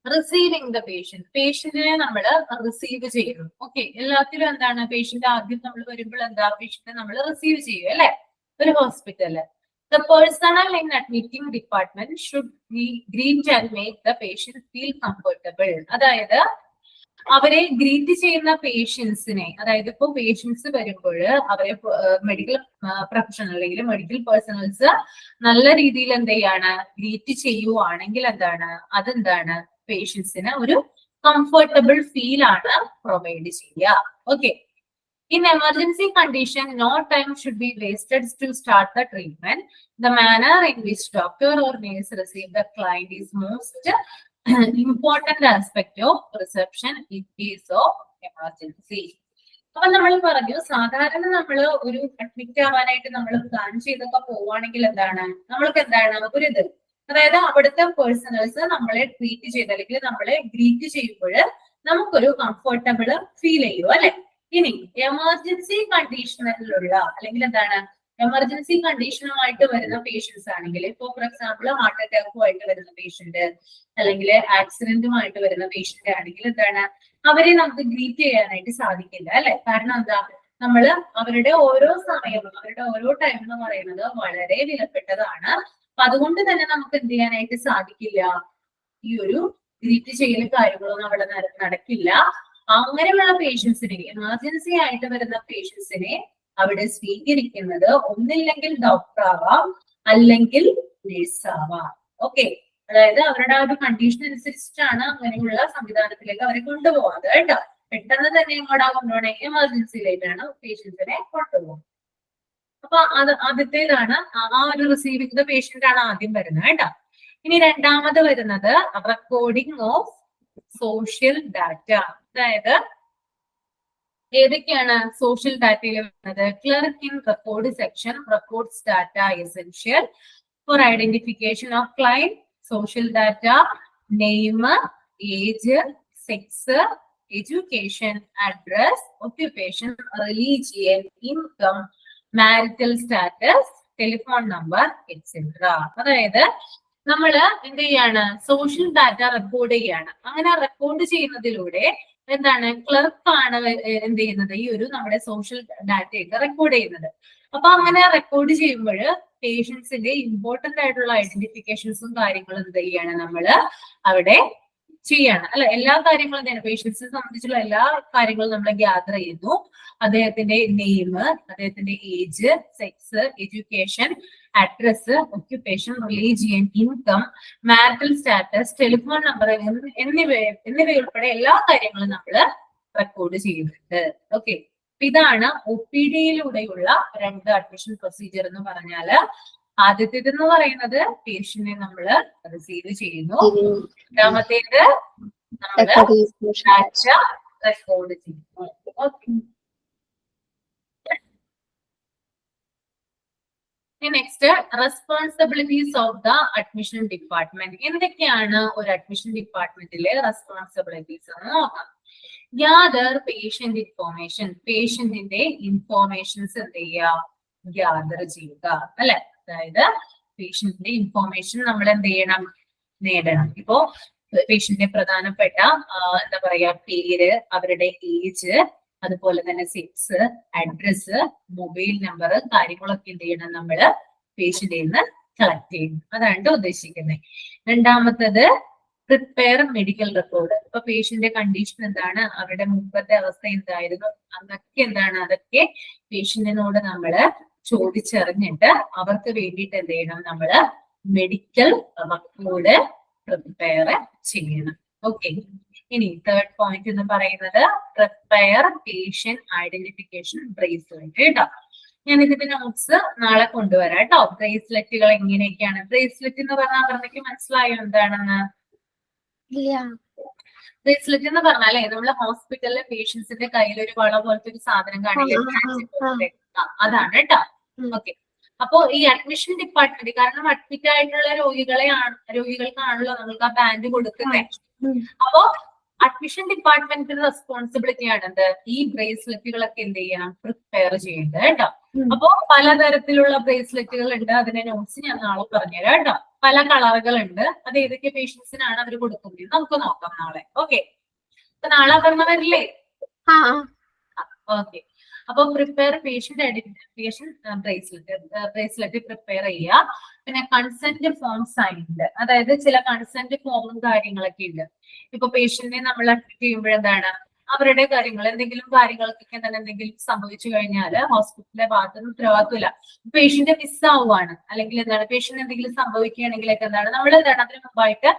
റിസീവിംഗ് ദ പേഷ്യന്റ്. പേഷ്യന്റിനെ നമ്മൾ റിസീവ് ചെയ്യുന്നു. ഓക്കെ, എല്ലാത്തിലും എന്താണ് പേഷ്യന്റ് ആദ്യം നമ്മൾ വരുമ്പോൾ എന്താ പേഷ്യന്റിനെ നമ്മൾ റിസീവ് ചെയ്യും അല്ലെ ഒരു ഹോസ്പിറ്റലില്. The personnel in admitting department should be greet and make the patient feel comfortable. അതായത് അവരെ ഗ്രീറ്റ് ചെയ്യുന്ന പേഷ്യൻസിനെ, അതായത് ഇപ്പൊ പേഷ്യൻസ് വരുമ്പോൾ അവരെ മെഡിക്കൽ പ്രൊഫഷണൽ അല്ലെങ്കിൽ മെഡിക്കൽ പേഴ്സണൽസ് നല്ല രീതിയിൽ എന്ത് ചെയ്യാണ് ഗ്രീറ്റ് ചെയ്യുവാണെങ്കിൽ എന്താണ് അതെന്താണ് പേഷ്യൻസിന് ഒരു കംഫർട്ടബിൾ ഫീൽ ആണ് പ്രൊവൈഡ് ചെയ്യുക. Okay, In emergency condition, no time should be wasted to start the treatment. The manner in which doctor or nurse receive the client is most important aspect of reception in case of emergency. അപ്പൊ നമ്മൾ പറഞ്ഞു സാധാരണ നമ്മൾ ഒരു admit ആവാനായിട്ട് നമ്മൾ plan ചെയ്തൊക്കെ പോവുകയാണെങ്കിൽ എന്താണ് നമ്മൾക്ക് എന്താണ് ഒരു ഇത് അതായത് അവിടുത്തെ പേഴ്സണൽസ് നമ്മളെ ട്രീറ്റ് ചെയ്ത് അല്ലെങ്കിൽ നമ്മളെ ഗ്രീറ്റ് ചെയ്യുമ്പോൾ നമുക്കൊരു കംഫർട്ടബിൾ ഫീൽ ചെയ്യും അല്ലെ. ഇനി എമർജൻസി കണ്ടീഷനിലുള്ള അല്ലെങ്കിൽ എന്താണ് എമർജൻസി കണ്ടീഷനുമായിട്ട് വരുന്ന പേഷ്യൻസ് ആണെങ്കിൽ ഇപ്പൊ ഫോർ എക്സാമ്പിൾ ഹാർട്ട് അറ്റാക്കുമായിട്ട് വരുന്ന പേഷ്യന്റ് അല്ലെങ്കിൽ ആക്സിഡന്റുമായിട്ട് വരുന്ന പേഷ്യന്റ് ആണെങ്കിൽ എന്താണ് അവരെ നമുക്ക് ഗ്രീറ്റ് ചെയ്യാനായിട്ട് സാധിക്കില്ല അല്ലെ. കാരണം എന്താ നമ്മള് അവരുടെ ഓരോ സമയവും അവരുടെ ഓരോ ടൈം എന്ന് പറയുന്നത് വളരെ വിലപ്പെട്ടതാണ്. അപ്പൊ അതുകൊണ്ട് തന്നെ നമുക്ക് എന്ത് ചെയ്യാനായിട്ട് സാധിക്കില്ല, ഈ ഒരു ഗ്രീറ്റ് ചെയ്യൽ കാര്യങ്ങളൊന്നും അവിടെ നടക്കില്ല. അങ്ങനെയുള്ള പേഷ്യൻസിനെ എമർജൻസി ആയിട്ട് വരുന്ന പേഷ്യൻസിനെ അവിടെ സ്വീകരിക്കുന്നത് ഒന്നില്ലെങ്കിൽ ഡോക്ടർ ആവാം അല്ലെങ്കിൽ നേഴ്സ് ആവാം. ഓക്കെ, അതായത് അവരുടെ ആ ഒരു കണ്ടീഷൻ അനുസരിച്ചിട്ടാണ് അങ്ങനെയുള്ള സംവിധാനത്തിലേക്ക് അവരെ കൊണ്ടുപോകാതെ കേട്ടോ. പെട്ടെന്ന് തന്നെ ഇങ്ങോട്ടാ കൊണ്ടുപോകണേ എമർജൻസിയിലേക്കാണ് പേഷ്യൻസിനെ കൊണ്ടുപോകുന്നത്. അപ്പൊ അത് ആദ്യത്തേതാണ് ആ ഒരു റിസീവിംഗ് ദ പേഷ്യന്റ് ആണ് ആദ്യം വരുന്നത് കേട്ടോ. ഇനി രണ്ടാമത് വരുന്നത് റെക്കോർഡിംഗ് ഓഫ് സോഷ്യൽ ഡാറ്റ. അതായത് ഏതൊക്കെയാണ് സോഷ്യൽ ഡാറ്റയിൽ വരുന്നത്? Clerk in record section records data essential for identification of client, social data, name, age, sex, education, address, occupation, religion, income, marital status, telephone number etcetera. അതായത് നമ്മള് എന്ത് ചെയ്യാണ്, social data record ചെയ്യാണ്. അങ്ങനെ റെക്കോർഡ് ചെയ്യുന്നതിലൂടെ എന്താണ് ക്ലർക്കാണ് എന്ത് ചെയ്യുന്നത്, ഈ ഒരു നമ്മുടെ സോഷ്യൽ ഡാറ്റയൊക്കെ റെക്കോർഡ് ചെയ്യുന്നത്. അപ്പൊ അങ്ങനെ റെക്കോർഡ് ചെയ്യുമ്പോൾ പേഷ്യൻസിന്റെ ഇമ്പോർട്ടന്റ് ആയിട്ടുള്ള ഐഡന്റിഫിക്കേഷൻസും കാര്യങ്ങളും എന്ത് ചെയ്യാണ് നമ്മള് അവിടെ ചെയ്യാണ് അല്ലെ. എല്ലാ കാര്യങ്ങളും തന്നെ പേഷ്യൻസിനെ സംബന്ധിച്ചുള്ള എല്ലാ കാര്യങ്ങളും നമ്മൾ ഗ്യാദർ ചെയ്യുന്നു. അദ്ദേഹത്തിന്റെ നെയിം, അദ്ദേഹത്തിന്റെ age, sex, education, address, occupation, religion, income, marital status, telephone number എന്നിവയുൾപ്പെടെ എല്ലാ കാര്യങ്ങളും നമ്മൾ റെക്കോർഡ് ചെയ്യുന്നുണ്ട്. ഓക്കെ, ഇതാണ് OPD-യിലൂടെയുള്ള രണ്ട് അഡ്മിഷൻ പ്രൊസീജിയർ എന്ന് പറഞ്ഞാല്. ആദ്യത്തേതെന്ന് പറയുന്നത് പേഷ്യന്റിനെ നമ്മൾ റിസീവ് ചെയ്യുന്നു. രണ്ടാമത്തേത് നമ്മൾ ഡാറ്റ റെക്കോർഡ് ചെയ്യുന്നു. Okay, next responsibilities of the admission department. എന്തൊക്കെയാണ് ഒരു അഡ്മിഷൻ ഡിപ്പാർട്ട്മെന്റിലെ റെസ്പോൺസിബിലിറ്റീസ് എന്ന് നോക്കാം. Gather patient information. പേഷ്യന്റിന്റെ ഇൻഫോർമേഷൻസ് എന്ത് ചെയ്യുക, ഗ്യാദർ ചെയ്യുക അല്ലെ. അതായത് പേഷ്യന്റിന്റെ ഇൻഫോർമേഷൻ നമ്മൾ എന്ത് ചെയ്യണം, നേടണം. ഇപ്പോ പേഷ്യന്റിന്റെ പ്രധാനപ്പെട്ട എന്താ പറയാ പേര്, അവരുടെ ഏജ്, അതുപോലെ തന്നെ സെക്സ്, അഡ്രസ്, മൊബൈൽ നമ്പർ കാര്യങ്ങളൊക്കെ എന്ത് ചെയ്യണം നമ്മള് പേഷ്യന്റിൽ നിന്ന് കളക്ട് ചെയ്യണം. അതാണ് ഉദ്ദേശിക്കുന്നത്. രണ്ടാമത്തത് പ്രിപ്പയർ മെഡിക്കൽ റെക്കോർഡ്. ഇപ്പൊ പേഷ്യന്റെ കണ്ടീഷൻ എന്താണ്, അവരുടെ മുമ്പത്തെ അവസ്ഥ എന്തായിരുന്നു, അതൊക്കെ എന്താണ്, അതൊക്കെ പേഷ്യന്റിനോട് നമ്മള് ചോദിച്ചറിഞ്ഞിട്ട് അവർക്ക് വേണ്ടിയിട്ട് എന്ത് ചെയ്യണം, നമ്മള് മെഡിക്കൽ റെക്കോർഡ് പ്രിപ്പയർ ചെയ്യണം. ഓക്കെ, ഇനി തേർഡ് പോയിന്റ് എന്ന് പറയുന്നത് പ്രിപ്പയർ പേഷ്യന്റ് ഐഡന്റിഫിക്കേഷൻ ബ്രേസ്ലെറ്റ് കേട്ടോ. ഞാൻ ഇതിന്റെ നോട്ട്സ് നാളെ കൊണ്ടുവരാം കേട്ടോ. ബ്രേസ്ലെറ്റുകൾ എങ്ങനെയൊക്കെയാണ്, ബ്രേസ്ലെറ്റ് എന്ന് പറഞ്ഞാൽ പറഞ്ഞേക്ക് മനസ്സിലായോ എന്താണെന്ന്? ബ്രേസ്ലെറ്റ് എന്ന് പറഞ്ഞാലേ നമ്മള് ഹോസ്പിറ്റലിലെ പേഷ്യൻസിന്റെ കയ്യിൽ ഒരു വള പോലത്തെ ഒരു സാധനം കാണില്ലേ, അതാണ് കേട്ടോ. ഓക്കെ, അപ്പോ ഈ അഡ്മിഷൻ ഡിപ്പാർട്ട്മെന്റ്, കാരണം അഡ്മിറ്റ് ആയിട്ടുള്ള രോഗികൾക്കാണല്ലോ നമ്മൾക്ക് ആ ബാൻഡ് കൊടുക്കുന്നത്. അപ്പോ അഡ്മിഷൻ ഡിപ്പാർട്ട്മെന്റിന്റെ റെസ്പോൺസിബിലിറ്റി ആണത് ഈ ബ്രേസ്ലെറ്റുകളൊക്കെ എന്ത് ചെയ്യണം, പ്രിപ്പയർ ചെയ്യേണ്ടത് കേട്ടോ. അപ്പോ പലതരത്തിലുള്ള ബ്രേസ്ലെറ്റുകൾ ഉണ്ട്. അതിന്റെ നോട്ട്സ് ഞാൻ നാളെ പറഞ്ഞുതരാം കേട്ടോ. പല കളറുകൾ ഉണ്ട്. അത് ഏതൊക്കെ പേഷ്യൻസിനാണ് അവർ കൊടുക്കുന്നത് നമുക്ക് നോക്കാം നാളെ. ഓക്കെ, അപ്പൊ നാളെ പറഞ്ഞവരില്ലേ? ഓക്കെ, അപ്പൊ prepare patient identification bracelet prepare ചെയ്യുക. പിന്നെ കൺസെന്റ് ഫോം സൈൻഡ്, അതായത് ചില കൺസെന്റ് ഫോമും കാര്യങ്ങളൊക്കെ ഉണ്ട്. ഇപ്പൊ പേഷ്യന്റിനെ നമ്മൾ അഡ്മിറ്റ് ചെയ്യുമ്പോഴെന്താണ് അവരുടെ കാര്യങ്ങൾ, എന്തെങ്കിലും കാര്യങ്ങൾക്കൊക്കെ തന്നെ എന്തെങ്കിലും സംഭവിച്ചു കഴിഞ്ഞാൽ ഹോസ്പിറ്റലിലെ ഭാഗത്തുനിന്ന് ഉത്തരവാദിത്തമില്ല. പേഷ്യന്റ് മിസ്സാവുകയാണ് അല്ലെങ്കിൽ എന്താണ് പേഷ്യന്റ് എന്തെങ്കിലും സംഭവിക്കുകയാണെങ്കിലൊക്കെ എന്താണ് നമ്മൾ എന്താണ് അതിന് മുമ്പായിട്ട്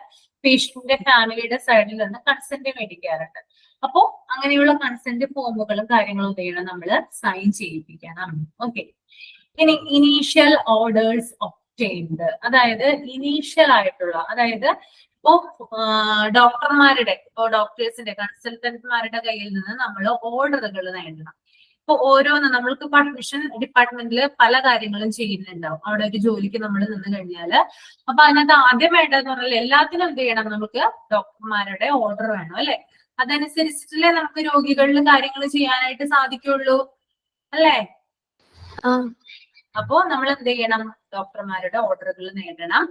പേഷ്യന്റിന്റെ ഫാമിലിയുടെ സൈഡിൽ നിന്ന് കൺസെന്റ് മേടിക്കാറുണ്ട്. അപ്പോ അങ്ങനെയുള്ള കൺസെന്റ് ഫോമുകളും കാര്യങ്ങളും എന്ത് ചെയ്യണം, നമ്മള് സൈൻ ചെയ്യിപ്പിക്കണം. ഓക്കെ. ഇനി ഇനീഷ്യൽ ഓർഡേഴ്സ് ഒബ്റ്റെയിൻഡ്, അതായത് ഇനീഷ്യൽ ആയിട്ടുള്ള, അതായത് ഇപ്പോ ഡോക്ടേഴ്സിന്റെ കൺസൾട്ടന്റ്മാരുടെ കയ്യിൽ നിന്ന് നമ്മൾ ഓർഡറുകൾ നേടണം. ഇപ്പൊ ഓരോന്ന് നമ്മൾക്ക് ഇപ്പൊ അഡ്മിഷൻ ഡിപ്പാർട്ട്മെന്റിൽ പല കാര്യങ്ങളും ചെയ്യുന്നുണ്ടാവും. അവിടെ ഒരു ജോലിക്ക് നമ്മൾ നിന്ന് കഴിഞ്ഞാല് അപ്പൊ അതിനകത്ത് ആദ്യം വേണ്ടതെന്ന് പറഞ്ഞാൽ എല്ലാത്തിനും എന്ത് ചെയ്യണം, നമുക്ക് ഡോക്ടർമാരുടെ ഓർഡർ വേണം അല്ലെ. അതനുസരിച്ചിട്ടല്ലേ നമുക്ക് രോഗികളിൽ കാര്യങ്ങൾ ചെയ്യാനായിട്ട് സാധിക്കുള്ളൂ അല്ലേ. അപ്പോ നമ്മൾ എന്ത് ചെയ്യണം, ഡോക്ടർമാരുടെ ഓർഡറുകൾ നേടണം.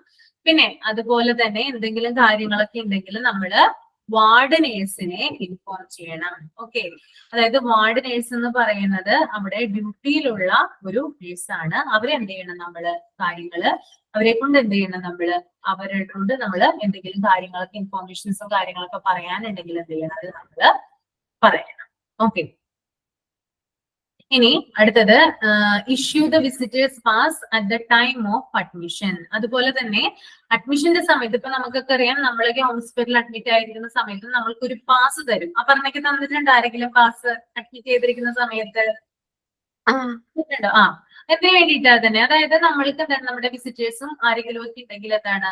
പിന്നെ അതുപോലെ തന്നെ എന്തെങ്കിലും കാര്യങ്ങളൊക്കെ ഉണ്ടെങ്കിൽ നമ്മള് വാർഡ് നേഴ്സിനെ ഇൻഫോം ചെയ്യണം. ഓക്കെ. അതായത് വാർഡ് നേഴ്സ് എന്ന് പറയുന്നത് അവിടെ ഡ്യൂട്ടിയിലുള്ള ഒരു നേഴ്സാണ്. അവരെന്ത് ചെയ്യണം, നമ്മള് കാര്യങ്ങള് അവരെ കൊണ്ട് എന്ത് ചെയ്യണം, അവരെ കൊണ്ട് നമ്മള് എന്തെങ്കിലും കാര്യങ്ങളൊക്കെ ഇൻഫോർമേഷൻസോ കാര്യങ്ങളൊക്കെ പറയാനുണ്ടെങ്കിൽ എന്ത് ചെയ്യണം, അത് നമ്മള് പറയണം. ഓക്കെ. ഇനി അടുത്തത് issue the visitors pass at the time of admission. അതുപോലെ തന്നെ അഡ്മിഷന്റെ സമയത്ത് ഇപ്പൊ നമുക്കൊക്കെ അറിയാം, നമ്മളൊക്കെ ഹോസ്പിറ്റലിൽ അഡ്മിറ്റ് ആയിരിക്കുന്ന സമയത്ത് നമ്മൾക്ക് ഒരു പാസ് തരും. അപ്പൊ പറഞ്ഞൊക്കെ തന്നിട്ടുണ്ട് ആരെങ്കിലും പാസ് അഡ്മിറ്റ് ചെയ്തിരിക്കുന്ന സമയത്ത്? ഉണ്ടോ? എന്തിനു വേണ്ടിയിട്ടാ തന്നെ, അതായത് നമ്മൾക്ക് എന്താണ് നമ്മുടെ വിസിറ്റേഴ്സും ആരെങ്കിലും ഒക്കെ ഉണ്ടെങ്കിൽ എന്താണ്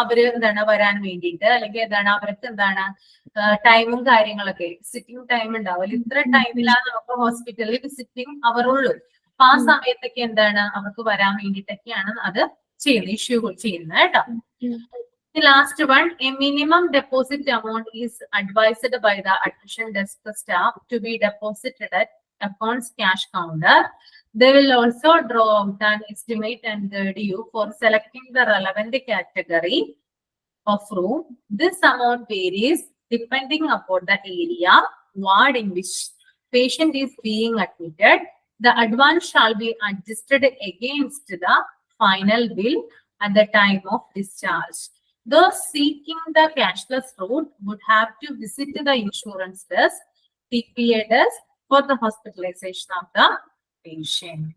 അവര് എന്താണ് വരാൻ വേണ്ടിയിട്ട്, അല്ലെങ്കിൽ എന്താണ് അവർക്ക് എന്താണ് ടൈമും കാര്യങ്ങളൊക്കെ വിസിറ്റിംഗ് ടൈം ഉണ്ടാവില്ല. ഇത്ര ടൈമിലാണ് നമുക്ക് ഹോസ്പിറ്റലിൽ വിസിറ്റിംഗ് അവർ ഉള്ളൂ. അപ്പൊ ആ സമയത്തൊക്കെ എന്താണ് അവർക്ക് വരാൻ വേണ്ടിയിട്ടൊക്കെയാണ് അത് ചെയ്യുന്നത്, ഇഷ്യൂ ചെയ്യുന്നത് കേട്ടോ. The last one, a minimum deposit amount is advised by the admission desk staff to be deposited at accounts cash counter. They will also draw out an estimate and guide you for selecting the relevant category of room. This amount varies depending upon the area, ward in which patient is being admitted. The advance shall be adjusted against the final bill at the time of discharge. Those seeking the cashless route would have to visit the insurance desk, TPA desk, for the hospitalization of the patient.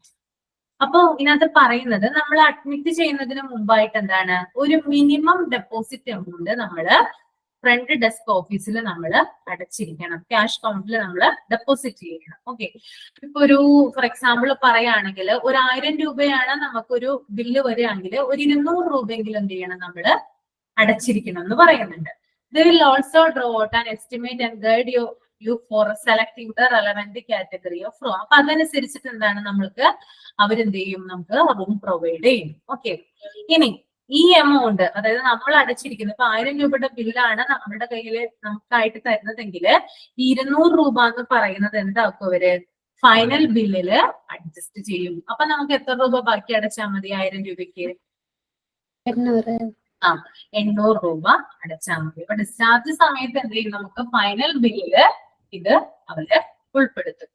അപ്പോ ഇതിനകത്ത് പറയുന്നത് നമ്മൾ admit ചെയ്യുന്നതിന് മുമ്പായിട്ട് എന്താണ്, ഒരു minimum deposit amount നമ്മള് front desk ഓഫീസിൽ നമ്മൾ അടച്ചിരിക്കണം, ക്യാഷ് കൗണ്ടറിൽ നമ്മൾ ഡെപ്പോസിറ്റ് ചെയ്യണം. ഓക്കെ. ഇപ്പൊ ഒരു ഫോർ എക്സാമ്പിൾ പറയുകയാണെങ്കിൽ 1000 രൂപയാണ് നമുക്കൊരു ബില്ല് വരികയാണെങ്കിൽ ഒരു 200 രൂപയെങ്കിലും എന്ത് ചെയ്യണം, നമ്മള് അടച്ചിരിക്കണം എന്ന് പറയുന്നുണ്ട്. They will also draw out an estimate and guide you for selecting the relevant category of room. അപ്പൊ അതനുസരിച്ചിട്ട് എന്താണ് നമ്മൾക്ക് അവരെന്ത് ചെയ്യും, നമുക്ക് റൂം പ്രൊവൈഡ് ചെയ്യും. ഓക്കെ. ഇനി ഈ എമൗണ്ട്, അതായത് നമ്മൾ അടച്ചിരിക്കുന്നത് ഇപ്പൊ 1000 രൂപയുടെ ബില്ലാണ് നമ്മുടെ കയ്യിൽ നമുക്കായിട്ട് തരുന്നതെങ്കിൽ 200 രൂപ എന്ന് പറയുന്നത് എന്താക്കും അവര് ഫൈനൽ ബില്ലില് അഡ്ജസ്റ്റ് ചെയ്യും. അപ്പൊ നമുക്ക് എത്ര രൂപ ബാക്കി അടച്ചാൽ മതി 1000 രൂപയ്ക്ക്? 800 രൂപ അടച്ചാൽ മതി. അപ്പൊ ഡിസ്ചാർജ് സമയത്ത് എന്ത് ചെയ്യും, നമുക്ക് ഫൈനൽ ബില്ലില് ഇത് അവര് ഉൾപ്പെടുത്തും.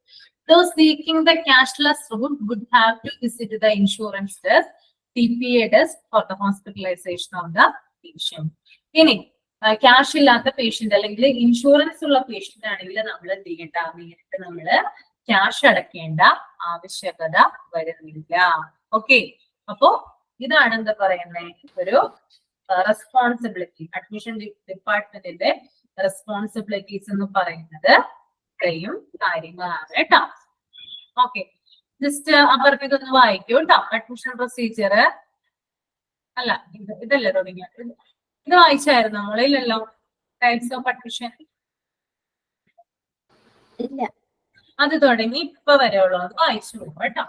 Those seeking the cashless route would have to visit the insurance desk, TPA desk, for the hospitalization of the patient. ഇനി ക്യാഷ് ഇല്ലാത്ത പേഷ്യന്റ് അല്ലെങ്കിൽ ഇൻഷുറൻസ് ഉള്ള പേഷ്യന്റ് ആണെങ്കിൽ നമ്മൾ എന്ത് ചെയ്യണ്ട, നേരിട്ട് നമ്മള് ക്യാഷ് അടയ്ക്കേണ്ട ആവശ്യകത വരുന്നില്ല. ഓക്കെ. അപ്പോ ഇതാണ് എന്താ പറയുന്നത്, ഒരു റെസ്പോൺസിബിലിറ്റി, അഡ്മിഷൻ ഡിപ്പാർട്ട്മെന്റിന്റെ റെസ്പോൺസിബിലിറ്റീസ് എന്ന് പറയുന്നത് ഇത്രയും കാര്യങ്ങളാണ് കേട്ടോ. ഓക്കെ. ജസ്റ്റ് അപ്പുറത്തേക്ക് ഒന്ന് വായിക്കൂ കേട്ടോ. അഡ്മിഷൻ പ്രൊസീജിയർ അല്ല, ഇതല്ലേ തുടങ്ങിയ, ഇത് വായിച്ചായിരുന്നു നമ്മളില്ലല്ലോ. ടൈപ്സ് ഓഫ് അഡ്മിഷൻ അത് തുടങ്ങി ഇപ്പൊ വരെയുള്ളൂ, അത് വായിച്ചു പോകും കേട്ടോ.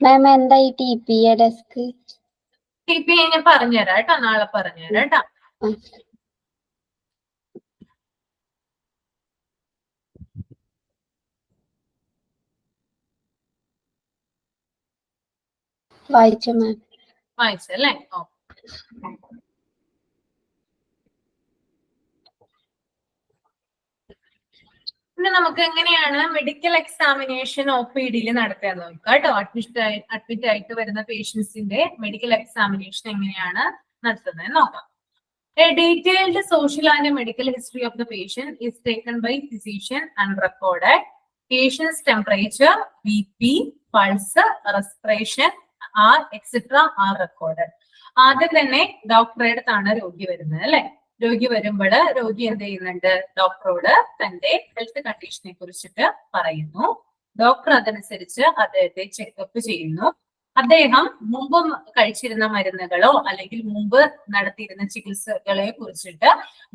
മാം എന്താ ഈ TPA ഡെസ്ക്? TPA ഞാൻ പറഞ്ഞുതരാം കേട്ടോ, നാളെ പറഞ്ഞുതരാം കേട്ടോ. വായിച്ചു മാം. വായിച്ചല്ലേ? ഓ, പിന്നെ നമുക്ക് എങ്ങനെയാണ് മെഡിക്കൽ എക്സാമിനേഷൻ OPD നടത്താൻ നോക്കുക കേട്ടോ. അഡ്മിറ്റ് ആയിട്ട് വരുന്ന പേഷ്യൻസിന്റെ മെഡിക്കൽ എക്സാമിനേഷൻ എങ്ങനെയാണ് നടത്തുന്നത് നോക്കാം. A detailed social and medical history of the patient is taken by physician and recorded. Patient's temperature, BP, pulse, respiration, etc. are recorded. ആദ്യം തന്നെ ഡോക്ടറുടെ അടുത്താണ് രോഗി വരുന്നത് അല്ലെ. രോഗി വരുമ്പോൾ രോഗി എന്ത് ചെയ്യുന്നുണ്ട്, ഡോക്ടറോട് തന്റെ ഹെൽത്ത് കണ്ടീഷനെ കുറിച്ചിട്ട് പറയുന്നു. ഡോക്ടർ അതനുസരിച്ച് അദ്ദേഹത്തെ ചെക്കപ്പ് ചെയ്യുന്നു. അദ്ദേഹം മുമ്പ് കഴിച്ചിരുന്ന മരുന്നുകളോ അല്ലെങ്കിൽ മുമ്പ് നടത്തിയിരുന്ന ചികിത്സകളെ കുറിച്ചിട്ട്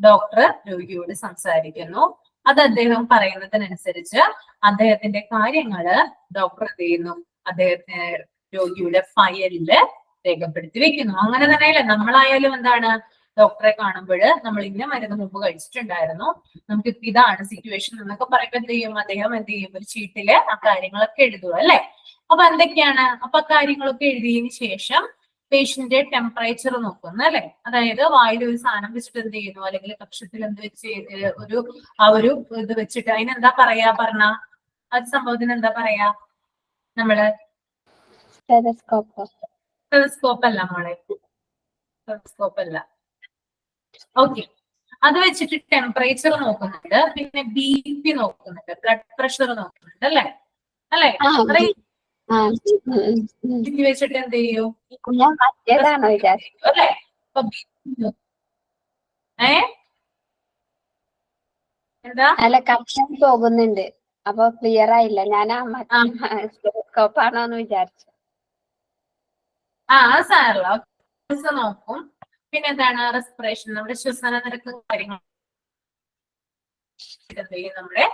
ഡോക്ടർ രോഗിയോട് സംസാരിക്കുന്നു. അത് അദ്ദേഹം പറയുന്നതിനനുസരിച്ച് അദ്ദേഹത്തിന്റെ കാര്യങ്ങള് ഡോക്ടർ എന്ത് ചെയ്യുന്നു, അദ്ദേഹത്തിന് രോഗിയുടെ ഫയലില് രേഖപ്പെടുത്തി വെക്കുന്നു. അങ്ങനെ തന്നെയല്ലേ നമ്മളായാലും എന്താണ്, ഡോക്ടറെ കാണുമ്പോൾ നമ്മൾ ഇന്ന മരുന്ന് മുമ്പ് കഴിച്ചിട്ടുണ്ടായിരുന്നു, നമുക്ക് ഇതാണ് സിറ്റുവേഷൻ എന്നൊക്കെ പറയുമ്പോൾ എന്ത് ചെയ്യും, അദ്ദേഹം എന്ത് ചെയ്യും, ഒരു ചീട്ടില് ആ കാര്യങ്ങളൊക്കെ എഴുതുക അല്ലെ. അപ്പൊ എന്തൊക്കെയാണ്, അപ്പൊ കാര്യങ്ങളൊക്കെ എഴുതിയതിന് ശേഷം പേഷ്യന്റിന്റെ ടെമ്പറേച്ചർ നോക്കുന്നു അല്ലെ. അതായത് വായിൽ ഒരു സാധനം വെച്ചിട്ട് എന്ത് ചെയ്യുന്നു, അല്ലെങ്കിൽ കക്ഷത്തിൽ എന്ത് വെച്ച് ഒരു ഇത് വെച്ചിട്ട് അതിനെന്താ പറയാ പറഞ്ഞ അത് സംഭവത്തിന് എന്താ പറയാ നമ്മള്? ടെലസ്കോപ്പ് അല്ല മോളെ, ടെലസ്കോപ്പ് അല്ല. ഓക്കെ, അത് വെച്ചിട്ട് ടെമ്പറേച്ചർ നോക്കുന്നുണ്ട്, പിന്നെ BP നോക്കുന്നുണ്ട്, ബ്ലഡ് പ്രഷർ നോക്കുന്നുണ്ട് അല്ലെ. അല്ലെ വെച്ചിട്ട് എന്ത് ചെയ്യും അല്ലെ. എന്താ അല്ല, കണക്ഷൻ പോകുന്നുണ്ട്, അപ്പൊ ക്ലിയർ ആയില്ല. ഞാൻ ടെലസ്കോപ്പ് ആണോന്ന് വിചാരിച്ചു. സാറല്ല നോക്കും. പിന്നെ എന്താണ് റെസ്പിറേഷൻ, നമ്മുടെ ശ്വസന നിരക്ക് കാര്യങ്ങൾ നമ്മളെ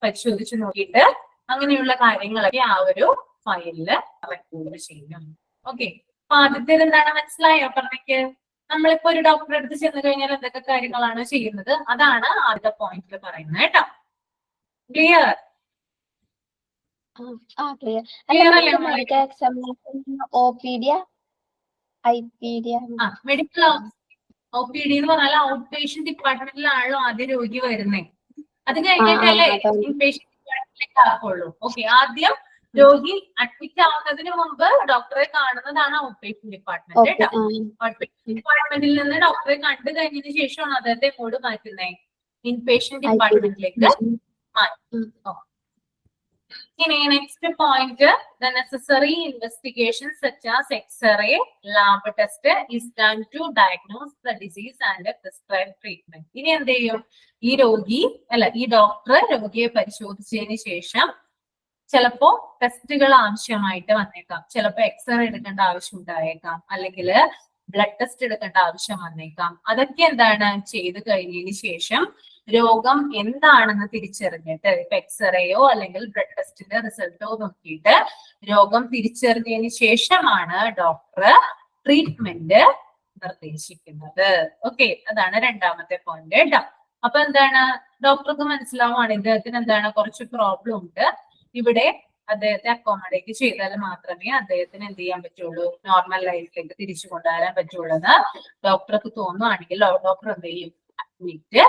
പരിശോധിച്ച് നോക്കിയിട്ട് അങ്ങനെയുള്ള കാര്യങ്ങളൊക്കെ ആ ഒരു ഫയലില് റെക്കോർഡ് ചെയ്യും. ഓക്കെ, അപ്പൊ ആദ്യത്തേത് എന്താണ് മനസ്സിലായോ പറഞ്ഞേക്ക്? നമ്മളിപ്പോ ഒരു ഡോക്ടറെ അടുത്ത് ചെന്ന് കഴിഞ്ഞാൽ എന്തൊക്കെ കാര്യങ്ങളാണ് ചെയ്യുന്നത്, അതാണ് ആദ്യത്തെ പോയിന്റിൽ പറയുന്നത് കേട്ടോ. Clear? Medical examination OPD medical OPD എന്ന് പറഞ്ഞാൽ ഔട്ട് പേഷ്യന്റ് ഡിപ്പാർട്ട്മെന്റിലാണല്ലോ ആദ്യം രോഗി വരുന്നേ. അത് കഴിഞ്ഞിട്ടല്ലേ ഇൻപേഷ്യന്റ് ഡിപ്പാർട്ട്മെന്റിലേക്ക് ആക്കുള്ളൂ. ഓക്കെ, ആദ്യം രോഗി അഡ്മിറ്റ് ആവുന്നതിന് മുമ്പ് ഡോക്ടറെ കാണുന്നതാണ് ഔട്ട് പേഷ്യന്റ് ഡിപ്പാർട്ട്മെന്റ് കേട്ടോ. ഔട്ട് പേഷ്യന്റ് ഡിപ്പാർട്ട്മെന്റിൽ നിന്ന് ഡോക്ടറെ കണ്ടു കഴിഞ്ഞതിന് ശേഷമാണ് അദ്ദേഹത്തെ എങ്ങോട്ട് മാറ്റുന്നത്, ഇൻപേഷ്യന്റ് ഡിപ്പാർട്ട്മെന്റിലേക്ക് മാറ്റും. ഇനി next point, the necessary investigations such as X-ray, lab test is done to diagnose the disease and prescribe treatment. ഇനി എന്ത് ചെയ്യും, ഈ രോഗി ഈ ഡോക്ടർ രോഗിയെ പരിശോധിച്ചതിന് ശേഷം ചിലപ്പോ ടെസ്റ്റുകൾ ആവശ്യമായിട്ട് വന്നേക്കാം, ചിലപ്പോ X-ray എടുക്കേണ്ട ആവശ്യം ഉണ്ടായേക്കാം, അല്ലെങ്കിൽ ബ്ലഡ് ടെസ്റ്റ് എടുക്കേണ്ട ആവശ്യം വന്നേക്കാം. അതൊക്കെ എന്താണ് ചെയ്ത് കഴിഞ്ഞതിന് ശേഷം രോഗം എന്താണെന്ന് തിരിച്ചറിഞ്ഞിട്ട് ഇപ്പൊ X-rayയോ അല്ലെങ്കിൽ ബ്ലഡ് ടെസ്റ്റിന്റെ റിസൾട്ടോ നോക്കിയിട്ട് രോഗം തിരിച്ചറിഞ്ഞതിന് ശേഷമാണ് ഡോക്ടർ ട്രീറ്റ്മെന്റ് നിർദ്ദേശിക്കുന്നത്. ഓക്കെ, അതാണ് രണ്ടാമത്തെ പോയിന്റ് കേട്ടോ. അപ്പൊ എന്താണ്, ഡോക്ടർക്ക് മനസ്സിലാവുകയാണ് ഇദ്ദേഹത്തിന് എന്താണ് കുറച്ച് പ്രോബ്ലം ഉണ്ട്, ഇവിടെ അദ്ദേഹത്തെ അക്കോമഡേറ്റ് ചെയ്താൽ മാത്രമേ അദ്ദേഹത്തിന് എന്ത് ചെയ്യാൻ പറ്റുള്ളൂ, നോർമൽ ലൈഫിലേക്ക് തിരിച്ചു കൊണ്ടുവരാൻ പറ്റുള്ളൂ എന്ന് ഡോക്ടർക്ക് തോന്നുകയാണെങ്കിൽ ഡോക്ടർ എന്ത് ചെയ്യും, അഡ്മിറ്റ്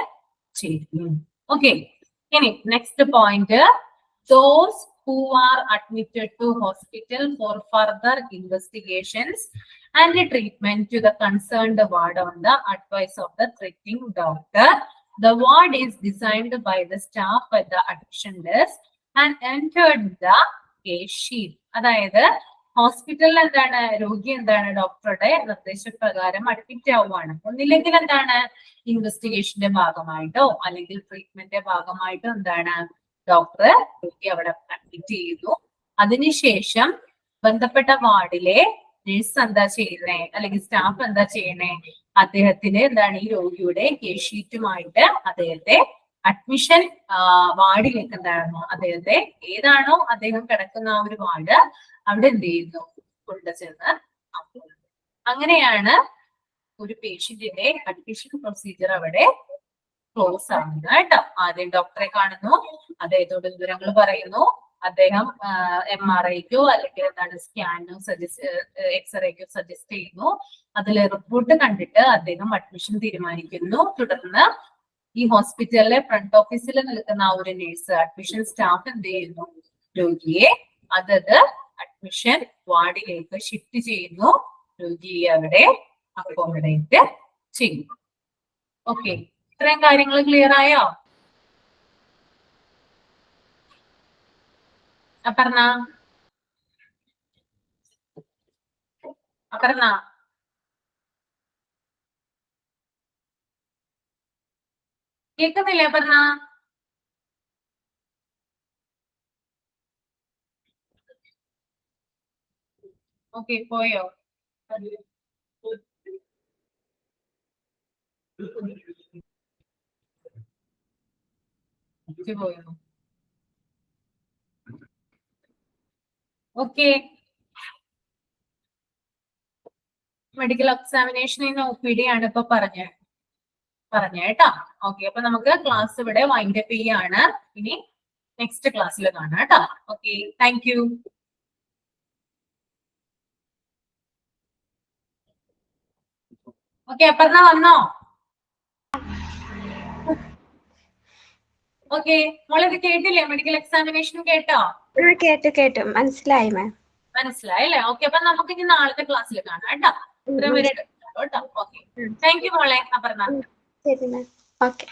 ചെയ്യും. ഓക്കെ, ഇനി next point, those who are admitted to hospital for further investigations and treatment to the concerned ward on the advice of the treating doctor. The ward is designed by the staff at the admission desk and entered the case sheet. അതായത് ഹോസ്പിറ്റലിൽ എന്താണ്, രോഗി എന്താണ് ഡോക്ടറുടെ നിർദ്ദേശപ്രകാരം admit ആവുകയാണ്. ഒന്നില്ലെങ്കിൽ എന്താണ് ഇൻവെസ്റ്റിഗേഷന്റെ ഭാഗമായിട്ടോ അല്ലെങ്കിൽ ട്രീറ്റ്മെന്റിന്റെ ഭാഗമായിട്ടോ എന്താണ് ഡോക്ടർ രോഗി അവിടെ അഡ്മിറ്റ് ചെയ്യുന്നു. അതിനുശേഷം ബന്ധപ്പെട്ട വാർഡിലെ നഴ്സ് എന്താ ചെയ്യുന്നേ അല്ലെങ്കിൽ സ്റ്റാഫ് എന്താ ചെയ്യണേ, അദ്ദേഹത്തിന് എന്താണ് ഈ രോഗിയുടെ കേസ് ഷീറ്റുമായിട്ട് അദ്ദേഹത്തെ അഡ്മിഷൻ വാർഡിലേക്ക് എന്താണോ അദ്ദേഹത്തെ ഏതാണോ അദ്ദേഹം കിടക്കുന്ന ആ ഒരു വാർഡ് അവിടെ എന്ത് ചെയ്യുന്നു, കൊണ്ടുചെന്ന് ആക്കുന്നത്. അങ്ങനെയാണ് ഒരു പേഷ്യന്റിന്റെ അഡ്മിഷൻ പ്രൊസീജിയർ അവിടെ ക്ലോസ് ആവുന്നത് കേട്ടോ. ആദ്യം ഡോക്ടറെ കാണുന്നു, അദ്ദേഹത്തോട് വിവരങ്ങൾ പറയുന്നു, അദ്ദേഹം MRIക്കോ അല്ലെങ്കിൽ എന്താണ് സ്കാനോ എക്സ്റേക്കോ സജസ്റ്റ് ചെയ്യുന്നു. അതിലെ റിപ്പോർട്ട് കണ്ടിട്ട് അദ്ദേഹം അഡ്മിഷൻ തീരുമാനിക്കുന്നു. തുടർന്ന് ഈ ഹോസ്പിറ്റലിലെ ഫ്രണ്ട് ഓഫീസിൽ നിൽക്കുന്ന ആ ഒരു നേഴ്സ്, അഡ്മിഷൻ സ്റ്റാഫ് എന്ത് ചെയ്യുന്നു, രോഗിയെ അതത് അഡ്മിഷൻ വാർഡിലേക്ക് ഷിഫ്റ്റ് ചെയ്യുന്നു, രോഗിയെ അവിടെ അക്കോമഡേറ്റ് ചെയ്യുന്നു. ഓക്കെ, ഇത്രയും കാര്യങ്ങൾ ക്ലിയർ ആയോ? അപർണ കേൾക്കുന്നില്ലേ അപർണ? ഓക്കെ, പോയോ? പോയോ? ഓക്കെ, മെഡിക്കൽ എക്സാമിനേഷൻ OPD ആണ് ഇപ്പൊ പറഞ്ഞ കേട്ടോ. ഓക്കെ, അപ്പൊ നമുക്ക് ക്ലാസ് ഇവിടെ വൈൻഡ് അപ്പ് ചെയ്യാണ്. ഇനി നെക്സ്റ്റ് ക്ലാസ്സിൽ കാണാം കേട്ടോ. Okay, thank you. Okay, Aparna വന്നോ? ഓക്കെ, മോളിത് കേട്ടില്ലേ? മെഡിക്കൽ എക്സാമിനേഷൻ കേട്ടോ? കേട്ടു മനസ്സിലായി മാം. മനസ്സിലായല്ലേ? ഓക്കെ, അപ്പൊ നമുക്ക് ഇനി നാളത്തെ ക്ലാസ്സിൽ കാണാം കേട്ടോ. ഇത്രയും വരെ കേട്ടോ. ഓക്കെ, താങ്ക് യു മോളെ അപർണ. ശരി മാം. ഓക്കെ.